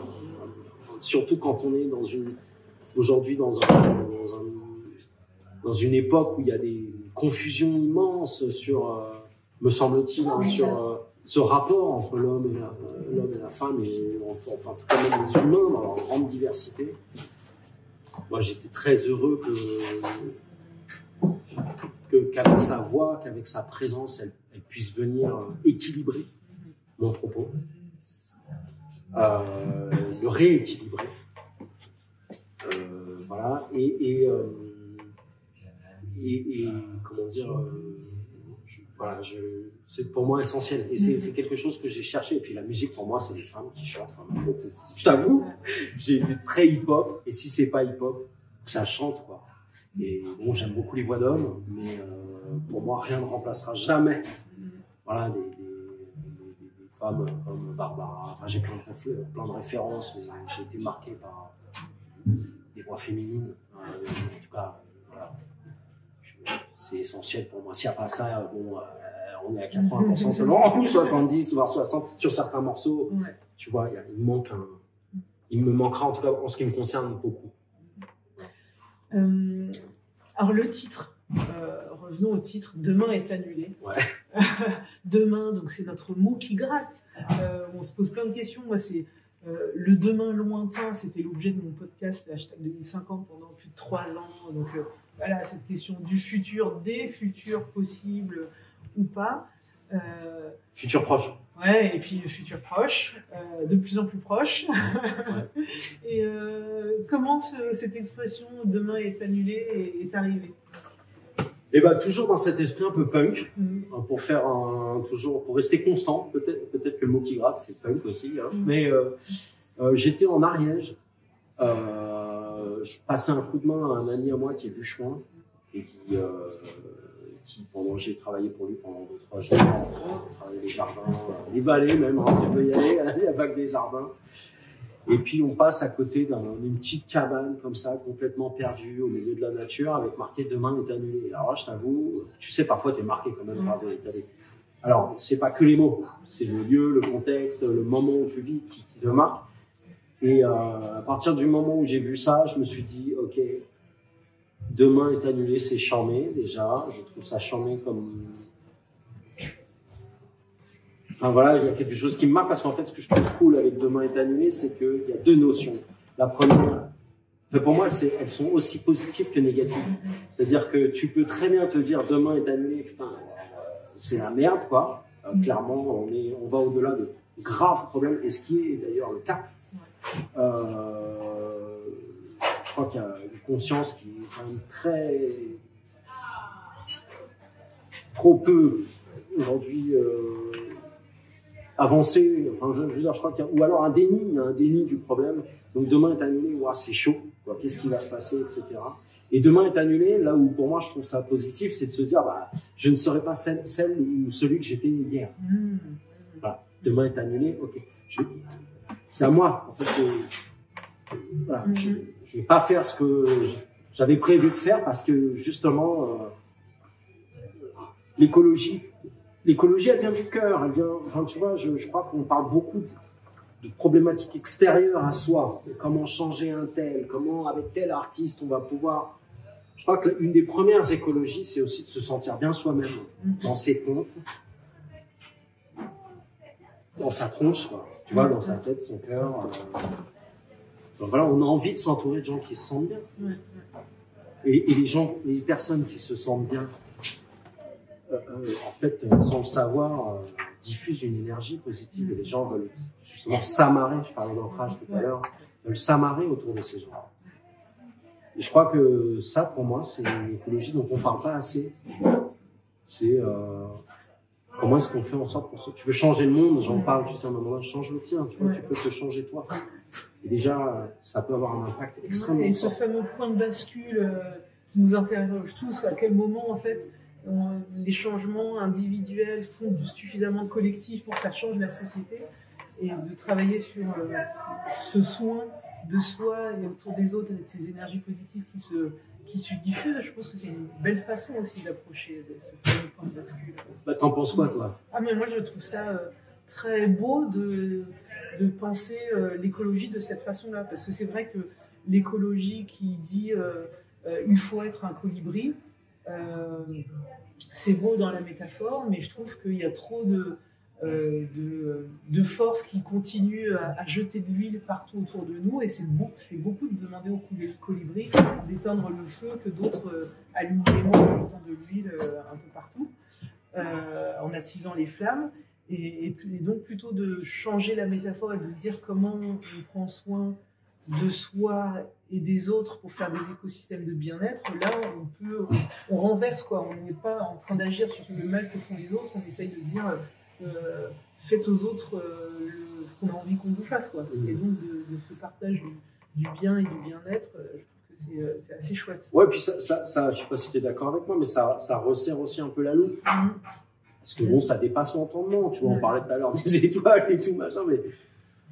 surtout quand on est aujourd'hui dans une époque où il y a des confusions immenses sur, me semble-t-il, sur ce rapport entre l'homme et la femme, et enfin, en tout cas même les humains dans leur grande diversité. Moi, j'étais très heureux qu'avec sa voix, qu'avec sa présence, elle puisse venir équilibrer mon propos, le rééquilibrer. Voilà, et comment dire, c'est pour moi essentiel, et c'est quelque chose que j'ai cherché. Et puis la musique, pour moi, c'est des femmes qui chantent vraiment beaucoup. Je t'avoue, j'ai été très hip-hop, et si c'est pas hip-hop, ça chante, quoi. Et bon, j'aime beaucoup les voix d'hommes, mais pour moi, rien ne remplacera jamais, voilà, des femmes comme Barbara. Enfin, j'ai plein de références, mais j'ai été marqué par des voix féminines. En tout cas, voilà. C'est essentiel pour moi. S'il n'y a pas ça, on est à 80% seulement, 70 voire 60 sur certains morceaux. Ouais. Tu vois, il me manquera, en tout cas en ce qui me concerne, beaucoup. Alors le titre, revenons au titre. Demain est annulé. Ouais. Demain, donc c'est notre mot qui gratte. On se pose plein de questions. Moi, c'est le demain lointain. C'était l'objet de mon podcast #2050 pendant plus de 3 ans. Donc voilà, cette question du futur, des futurs possibles ou pas. Futur proche. Ouais, et puis futur proche, de plus en plus proche. Ouais. Et comment cette expression « demain est annulé » est arrivée? Et toujours dans cet esprit un peu punk, pour faire pour rester constant. Peut-être que le mot qui gratte, c'est punk aussi. Hein. Mais j'étais en Ariège. Je passais un coup de main à un ami à moi qui est bûcheron et qui pendant j'ai travaillé pour lui pendant 2-3 jours, j'ai travaillé les jardins, les vallées même, hein, tu peux y aller, il n'y a pas que des jardins. Et puis on passe à côté d'une petite cabane comme ça, complètement perdue au milieu de la nature, avec marqué demain est annulé. Alors là, je t'avoue, tu sais, parfois t'es marqué quand même par des. Alors, c'est pas que les mots, c'est le lieu, le contexte, le moment où tu vis qui te marque. Et à partir du moment où j'ai vu ça, je me suis dit, ok, demain est annulé, c'est charmé déjà. Je trouve ça charmé comme. Enfin voilà, il y a quelque chose qui me marque parce qu'en fait, ce que je trouve cool avec demain est annulé, c'est qu'il y a deux notions. La première, pour moi, elles sont aussi positives que négatives. C'est-à-dire que tu peux très bien te dire demain est annulé, putain, c'est la merde, quoi. Clairement, on va au-delà de graves problèmes, et ce qui est d'ailleurs le cas. Je crois qu'il y a une conscience qui est quand même très trop peu aujourd'hui avancée. Enfin, je veux dire, je crois qu'il y a, ou alors un déni du problème. Donc demain est annulé, ouah, c'est chaud, quoi. Qu'est-ce qui va se passer, etc. Et demain est annulé, là où pour moi je trouve ça positif, c'est de se dire, bah, je ne serai pas celle ou celui que j'étais hier. Voilà. Demain est annulé, ok. C'est à moi, en fait. Voilà. Je vais pas faire ce que j'avais prévu de faire parce que justement, l'écologie, elle vient du cœur. Elle vient, enfin, tu vois, je crois qu'on parle beaucoup de problématiques extérieures à soi. Comment changer un tel, comment avec tel artiste on va pouvoir. Je crois qu'une des premières écologies, c'est aussi de se sentir bien soi-même, dans ses pompes, dans sa tronche, quoi. Tu vois, dans sa tête, son cœur. Donc voilà, on a envie de s'entourer de gens qui se sentent bien. Et les personnes qui se sentent bien, en fait, sans le savoir, diffusent une énergie positive. Et les gens veulent justement s'amarrer, je parlais d'ancrage tout à l'heure, veulent s'amarrer autour de ces gens. Et je crois que ça, pour moi, c'est une écologie dont on ne parle pas assez. C'est comment est-ce qu'on fait en sorte pour ça. Tu veux changer le monde, j'en parle, tu sais, à un moment donné, change le tien, tu vois, tu peux te changer toi. Et déjà, ça peut avoir un impact extrêmement fort. Et ce fort. fameux point de bascule qui nous interroge tous, à quel moment, en fait, les changements individuels font suffisamment de collectif pour que ça change la société, et de travailler sur ce soin de soi et autour des autres, avec ces énergies positives qui se diffusent. Je pense que c'est une belle façon aussi d'approcher ce fameux point de bascule. Bah, t'en penses quoi, toi? Ah, mais moi, je trouve ça très beau de penser l'écologie de cette façon-là, parce que c'est vrai que l'écologie qui dit il faut être un colibri, c'est beau dans la métaphore, mais je trouve qu'il y a trop de force qui continue à jeter de l'huile partout autour de nous, et c'est beaucoup de demander aux colibris d'éteindre le feu que d'autres allument en jetant de l'huile un peu partout, en attisant les flammes. Et donc plutôt de changer la métaphore et de dire comment on prend soin de soi et des autres pour faire des écosystèmes de bien-être. Là, on renverse, quoi. On n'est pas en train d'agir sur le mal que font les autres, on essaye de dire faites aux autres ce qu'on a envie qu'on vous fasse, quoi. Et donc de ce partage du bien et du bien-être, je trouve que c'est assez chouette. Ouais, puis ça, je sais pas si tu es d'accord avec moi, mais ça resserre aussi un peu la loupe. Parce que bon, ça dépasse l'entendement, tu vois, on parlait tout à l'heure des étoiles et tout, machin, mais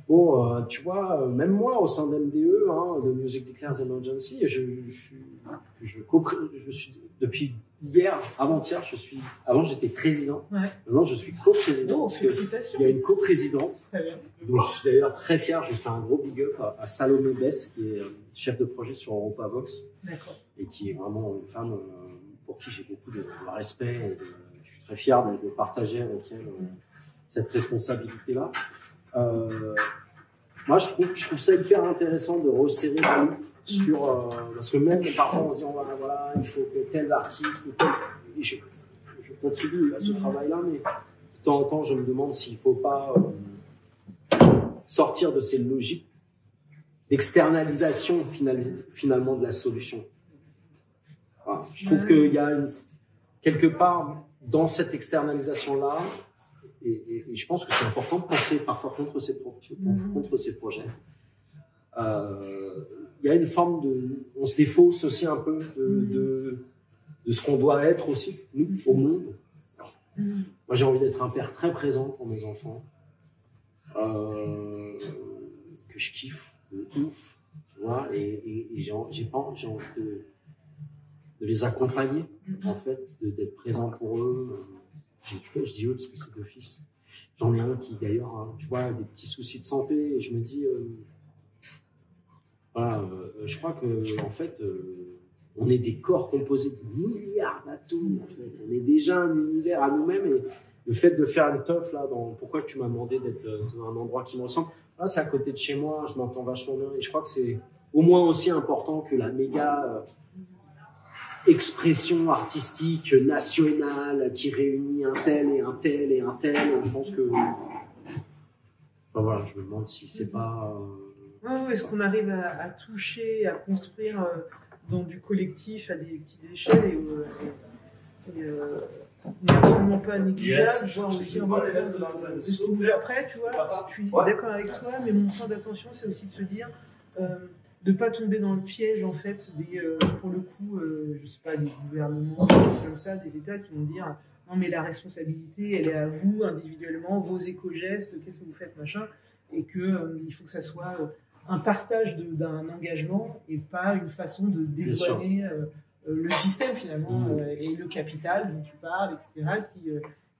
bon, tu vois, même moi, au sein d'MDE, de Music Declares Emergency, je suis, depuis hier, avant-hier, avant j'étais président, maintenant je suis co-président, parce qu'il y a une co-présidente, donc je suis d'ailleurs très fier, je fais un gros big up à Salomé Bess, qui est chef de projet sur EuropaVox, et qui est vraiment une femme pour qui j'ai beaucoup de respect, et je suis très fier de partager avec elle cette responsabilité-là. Moi, je trouve ça hyper intéressant de resserrer la loupe sur, parce que même parfois on se dit, voilà, il faut que tel artiste, et je contribue à ce travail-là, mais de temps en temps, je me demande s'il ne faut pas sortir de ces logiques d'externalisation finalement de la solution. Voilà. Je trouve qu'il y a quelque part dans cette externalisation-là, et je pense que c'est important de penser parfois contre ces projets. Il y a une forme on se défausse aussi un peu de de ce qu'on doit être aussi, nous, au monde. Moi, j'ai envie d'être un père très présent pour mes enfants, que je kiffe de ouf, tu vois, et j'ai envie de les accompagner, en fait, d'être présent pour eux. Je dis eux parce que c'est deux fils. J'en ai un qui, d'ailleurs, hein, tu vois, a des petits soucis de santé, et je me dis, voilà, je crois que, en fait, on est des corps composés de milliards d'atomes, en fait. On est déjà un univers à nous-mêmes, et le fait de faire le teuf, là, pourquoi tu m'as demandé d'être dans un endroit qui me ressemble, là, c'est à côté de chez moi, je m'entends vachement bien, et je crois que c'est au moins aussi important que la méga expression artistique nationale qui réunit un tel et un tel et un tel. Je pense que, enfin, voilà, je me demande si c'est pas... Est-ce qu'on arrive à toucher, à construire dans du collectif à des petites échelles et absolument pas négligeable, voire aussi en mode de se trouver après, tu vois. Je suis d'accord avec toi, mais mon point d'attention, c'est aussi de se dire de ne pas tomber dans le piège, en fait, pour le coup, je sais pas, des gouvernements, des choses comme ça, des États qui vont dire non, mais la responsabilité, elle est à vous, individuellement, vos éco-gestes, qu'est-ce que vous faites, machin, et qu'il faut que ça soit un partage d'un engagement et pas une façon de dédouaner le système, finalement, et le capital dont tu parles, etc.,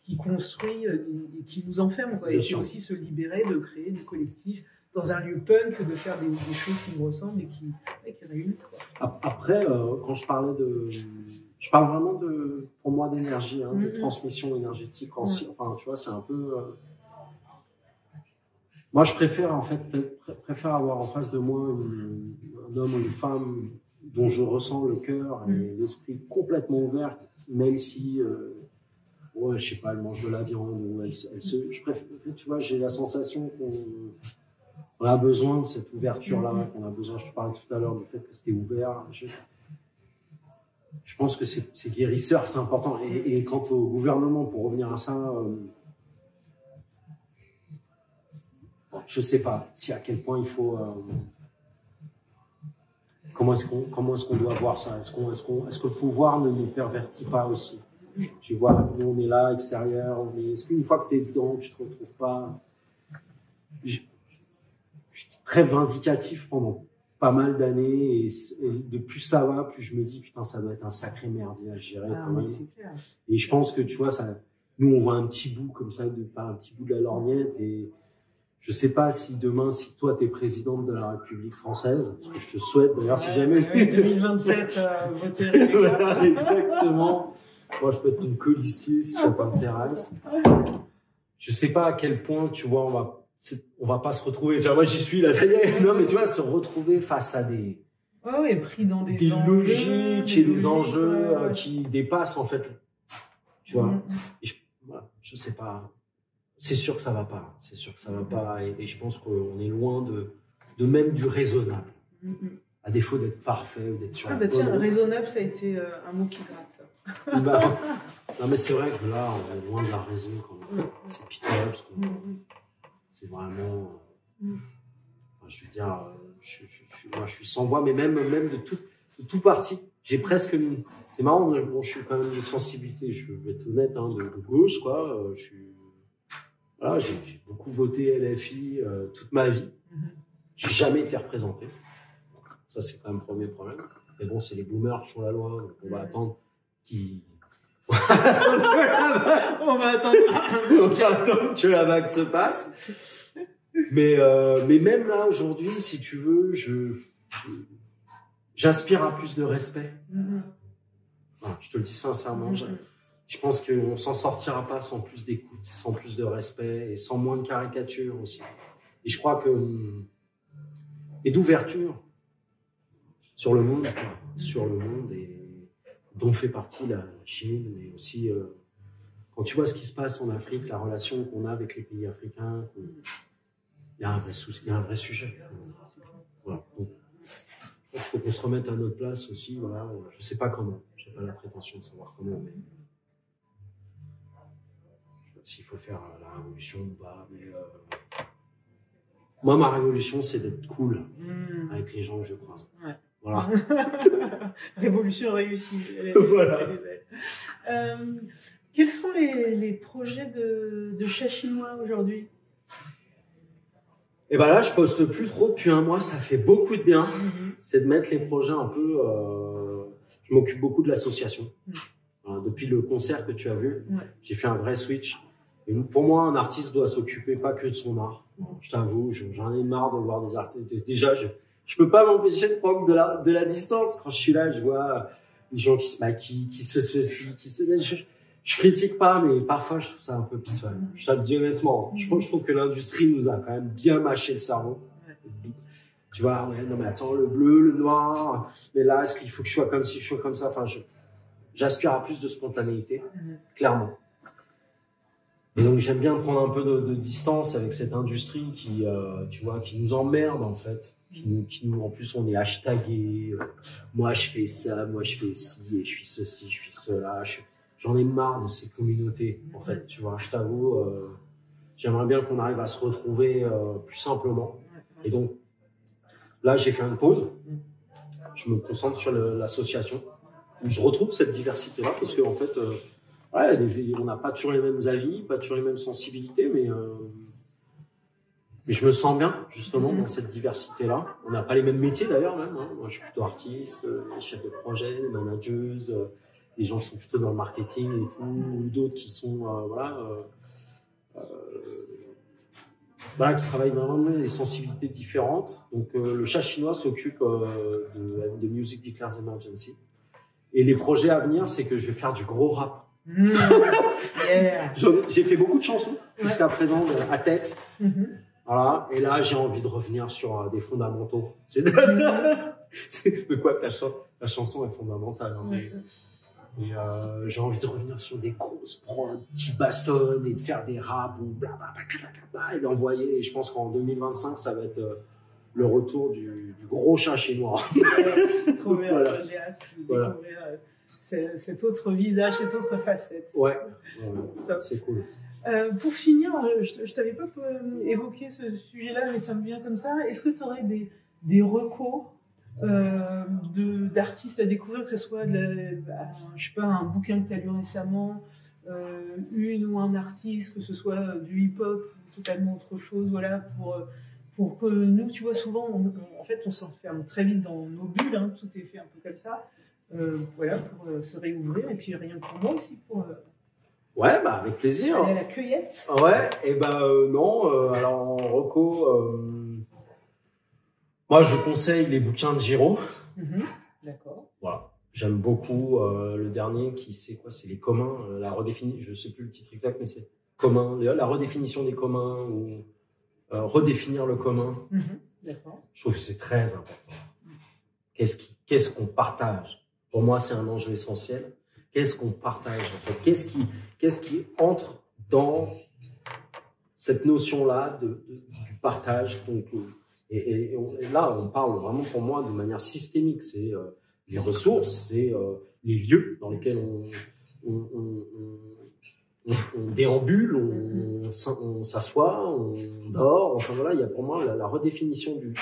qui construit et qui nous enferme, quoi. Et c'est aussi se libérer de créer du collectif dans un lieu punk, de faire des choses qui nous ressemblent et qui réunissent, quoi. Après, quand je parlais je parle vraiment pour moi d'énergie, hein, de transmission énergétique. Enfin, tu vois, c'est un peu... Moi, je préfère, en fait, avoir en face de moi un homme ou une femme dont je ressens le cœur et l'esprit complètement ouvert, même si, ouais, je sais pas, elle mange de la viande, ou je préfère, tu vois, j'ai la sensation qu'on a besoin de cette ouverture-là, qu'on a besoin, je te parlais tout à l'heure du fait que c'était ouvert. Je pense que c'est guérisseur, c'est important. Et quant au gouvernement, pour revenir à ça, je sais pas si à quel point il faut. Comment est-ce qu'on doit voir ça? Est-ce que le pouvoir ne nous pervertit pas aussi? Tu vois, nous on est là, extérieur, est-ce qu'une fois que tu es dedans, tu te retrouves pas? J'étais très vindicatif pendant pas mal d'années, et de plus ça va, plus je me dis putain, ça doit être un sacré merdier à gérer quand même. Et je pense que tu vois, nous on voit un petit bout comme ça, un petit bout de la lorgnette, et je sais pas si demain, si toi t'es présidente de la République française, ce que je te souhaite d'ailleurs, si jamais. 2027, voter. Voilà, exactement. Moi, je peux être ton colistier si ça t'intéresse. Je sais pas à quel point, tu vois, on va pas se retrouver. Moi, j'y suis là, ça y est. Non, mais tu vois, se retrouver face à des pris dans des logiques et des enjeux qui dépassent, en fait. Tu vois. Et je sais pas. C'est sûr que ça va pas. C'est sûr que ça va pas. Et je pense qu'on est loin de même du raisonnable. À défaut d'être parfait ou d'être sur la tiens, raisonnable, ça a été un mot qui gratte, ça. Non, mais c'est vrai que là, on est loin de la raison quand même. C'est pitoyable. C'est vraiment. Je veux dire, moi, je suis sans voix, mais même de tout parti. J'ai presque. C'est marrant, bon, je suis quand même de sensibilité, je vais être honnête, hein, de gauche, quoi. Voilà, j'ai beaucoup voté LFI toute ma vie. J'ai jamais été représenté. Ça, c'est quand même le premier problème. Mais bon, c'est les boomers qui font la loi, donc on va attendre on va attendre que la vague se passe. Mais même là, aujourd'hui, si tu veux, j'aspire à plus de respect. Voilà, je te le dis sincèrement. Je pense qu'on s'en sortira pas sans plus d'écoute, sans plus de respect et sans moins de caricature aussi. Et je crois et d'ouverture sur le monde, et dont fait partie la Chine, mais aussi quand tu vois ce qui se passe en Afrique, la relation qu'on a avec les pays africains, il y a un vrai sujet. Voilà. Donc, il faut qu'on se remette à notre place aussi. Voilà. Je sais pas comment, j'ai pas la prétention de savoir comment, mais s'il faut faire la révolution ou pas. Mais moi, ma révolution, c'est d'être cool avec les gens que je croise. Voilà. Révolution réussie. Voilà. Quels sont les projets de chat chinois aujourd'hui? Et ben là, je poste plus trop depuis un mois. Ça fait beaucoup de bien. C'est de mettre les projets un peu. Je m'occupe beaucoup de l'association. Voilà, depuis le concert que tu as vu, j'ai fait un vrai switch. Et pour moi, un artiste doit s'occuper pas que de son art. Je t'avoue, j'en ai marre de voir des artistes. Déjà, je peux pas m'empêcher de prendre de la distance. Quand je suis là, je vois les gens qui se maquillent, qui se je critique pas, mais parfois je trouve ça un peu pitoyable. Je te le dis honnêtement. Je trouve que l'industrie nous a quand même bien mâché le cerveau. Tu vois, ouais, non mais attends, le bleu, le noir, mais là, est-ce qu'il faut que je sois comme ci, je sois comme ça? Enfin, j'aspire à plus de spontanéité, clairement. Et donc j'aime bien prendre un peu de distance avec cette industrie qui, tu vois, qui nous emmerde en fait, qui nous, en plus on est hashtagué. Moi je fais ça, moi je fais ci, et je suis ceci, je suis cela. J'en ai marre de ces communautés en fait, tu vois. Je t'avoue, j'aimerais bien qu'on arrive à se retrouver plus simplement. Et donc là j'ai fait une pause. Je me concentre sur l'association où je retrouve cette diversité-là parce que en fait. Ouais, on n'a pas toujours les mêmes avis, pas toujours les mêmes sensibilités, mais je me sens bien justement dans cette diversité-là. On n'a pas les mêmes métiers d'ailleurs même. Hein. Moi, je suis plutôt artiste, chef de projet, managers, les gens qui sont plutôt dans le marketing et tout, ou d'autres qui sont qui travaillent vraiment des sensibilités différentes. Donc le chat chinois s'occupe de Music Declares Emergency. Et les projets à venir, c'est que je vais faire du gros rap. Yeah. J'ai fait beaucoup de chansons jusqu'à présent à texte. Voilà. Et là, j'ai envie de revenir sur des fondamentaux. C'est de quoi que la chanson est fondamentale. Hein, et j'ai envie de revenir sur des grosses prods qui bastonnent et de faire des raps ou blablabla et d'envoyer. Et je pense qu'en 2025, ça va être le retour du gros chat chinois. C'est trop bien. Voilà. J'ai hâte de découvrir cet autre visage, cette autre facette. Ouais. C'est cool. Pour finir, je t'avais pas évoqué ce sujet-là, mais ça me vient comme ça. Est-ce que tu aurais des recos d'artistes à découvrir, que ce soit je sais pas, un bouquin que tu as lu récemment, une ou un artiste, que ce soit du hip-hop ou totalement autre chose, voilà, pour que nous, tu vois, souvent, en fait, on s'enferme très vite dans nos bulles, hein, tout est fait un peu comme ça. Voilà, pour se réouvrir, et puis rien que pour moi aussi, pour ouais, bah avec plaisir. aller à la cueillette. Ouais, et non, alors en reco, moi je conseille les bouquins de Giro. D'accord. Voilà, j'aime beaucoup le dernier c'est quoi? C'est les communs, la redéfinition, je sais plus le titre exact, mais c'est commun, la redéfinition des communs ou redéfinir le commun. D'accord. Je trouve que c'est très important. Qu'est-ce qu'on partage? Pour moi, c'est un enjeu essentiel. Qu'est-ce qu'on partage en fait? Qu'est-ce qui entre dans cette notion-là du partage? Donc, et là, on parle vraiment pour moi de manière systémique. C'est les ressources, c'est les lieux dans lesquels on déambule, on s'assoit, on dort. Enfin voilà, il y a pour moi la redéfinition du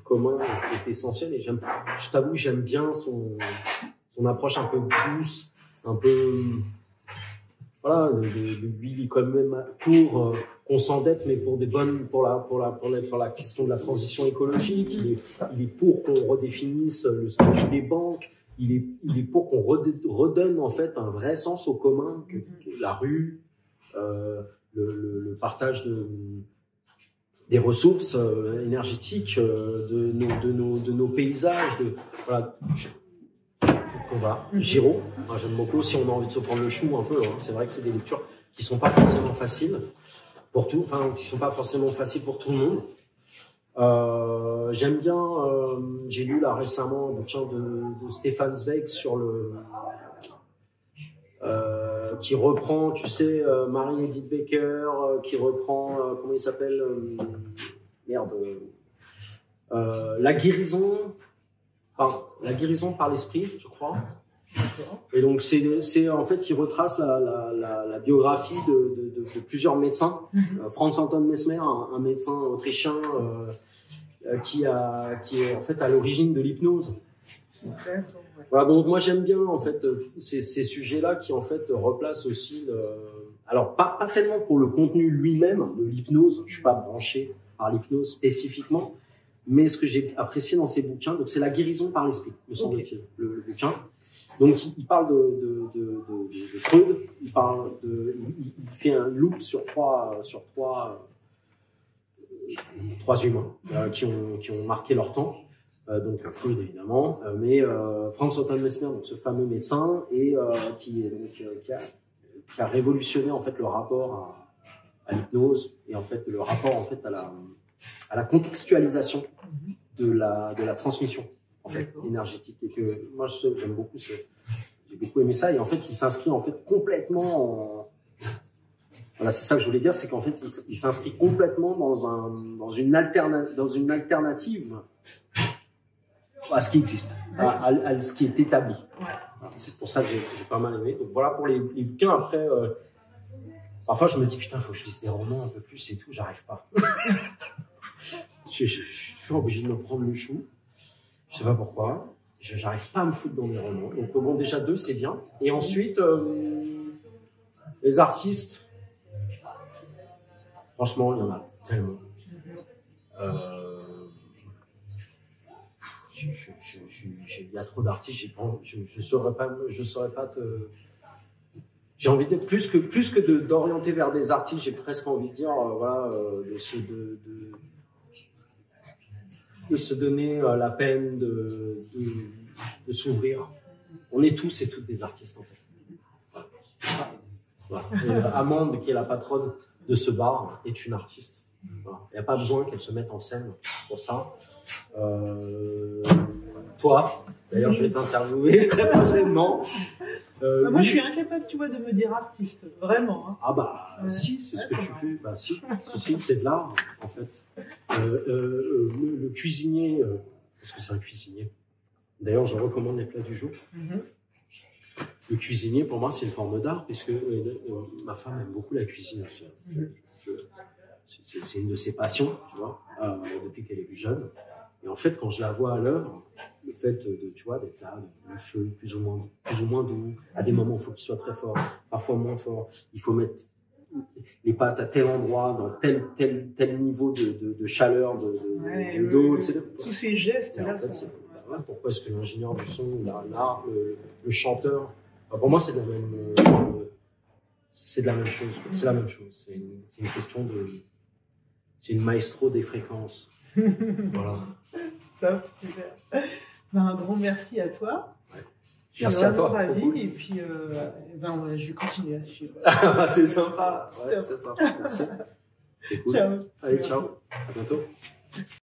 commun est essentielle. Et je t'avoue, j'aime bien son approche un peu douce, un peu voilà, lui il est quand même pour qu'on s'endette, mais pour la question de la transition écologique. Il est pour qu'on redéfinisse le statut des banques. Il est pour qu'on redonne en fait un vrai sens au commun, que la rue, le partage des ressources énergétiques, de nos paysages. Voilà. On va. Giro, moi j'aime beaucoup. Si on a envie de se prendre le chou un peu, hein, c'est vrai que c'est des lectures qui sont pas forcément faciles pour tout, enfin qui sont pas forcément faciles pour tout le monde. J'aime bien, j'ai lu là récemment un bouquin de Stefan Zweig sur qui reprend, tu sais, Marie-Edith Baker, qui reprend, comment il s'appelle, la guérison par l'esprit, je crois. Et donc c'est en fait, il retrace la biographie de plusieurs médecins. Franz Anton Mesmer, un médecin autrichien qui est en fait à l'origine de l'hypnose. D'accord, ouais. Voilà, donc moi j'aime bien en fait ces sujets-là qui en fait replacent aussi alors pas tellement pour le contenu lui-même de l'hypnose, je suis pas branché par l'hypnose spécifiquement, mais ce que j'ai apprécié dans ces bouquins, donc c'est la guérison par l'esprit, me semble-t-il, le bouquin. Donc il parle de Freud, il fait un loop sur trois humains qui ont marqué leur temps. Donc Freud évidemment, mais Franz Otto Mesmer, donc ce fameux médecin, et qui a révolutionné en fait le rapport à l'hypnose et en fait le rapport en fait à la contextualisation de la transmission en fait énergétique, et que moi j'aime beaucoup, j'ai beaucoup aimé ça, et en fait il s'inscrit en fait complètement voilà, c'est ça que je voulais dire, c'est qu'en fait il s'inscrit complètement dans une alternative à ce qui existe, à ce qui est établi. Ouais. C'est pour ça que j'ai pas mal aimé. Donc voilà pour les bouquins. Après, parfois je me dis putain, faut que je lise des romans un peu plus et tout, j'arrive pas. je suis toujours obligé de me prendre le chou. Je sais pas pourquoi. J'arrive pas à me foutre dans les romans. Donc bon, déjà 2 c'est bien. Et ensuite les artistes. Franchement, il y en a tellement. Il y a trop d'artistes, je saurais pas te. J'ai envie de plus que d'orienter vers des artistes, j'ai presque envie de dire voilà, de se donner la peine de s'ouvrir. On est tous et toutes des artistes en fait. Voilà. Amande, qui est la patronne de ce bar, est une artiste. Voilà. Il n'y a pas besoin qu'elle se mette en scène pour ça. Toi, d'ailleurs, je vais t'interviewer très prochainement. Moi, je suis incapable, tu vois, de me dire artiste, vraiment. Hein. Ah bah, si, c'est ce que tu fais. Bah si, c'est de l'art, en fait. Le cuisinier, est-ce que c'est un cuisinier? D'ailleurs, je recommande les plats du jour. Le cuisinier, pour moi, c'est une forme d'art, puisque ma femme aime beaucoup la cuisine. C'est une de ses passions, tu vois, depuis qu'elle est plus jeune. Et en fait, quand je la vois à l'œuvre, le fait tu vois, d'être là, le feu plus ou moins doux, à des moments, il faut qu'il soit très fort, parfois moins fort. Il faut mettre les pâtes à tel endroit, dans tel niveau de chaleur, d'eau, etc. Tous ces gestes-là. En fait, pourquoi est-ce que l'ingénieur du son, l'art, le chanteur, pour moi, c'est de la même chose. C'est la même chose. C'est une question c'est une maestro des fréquences. Voilà. Top, super. Un grand merci à toi. Ouais. Merci à toi. Ravi, et puis je vais continuer à suivre. C'est sympa. Ouais, c'est sympa. Merci. C'est cool. Ciao. Allez, ciao. À bientôt.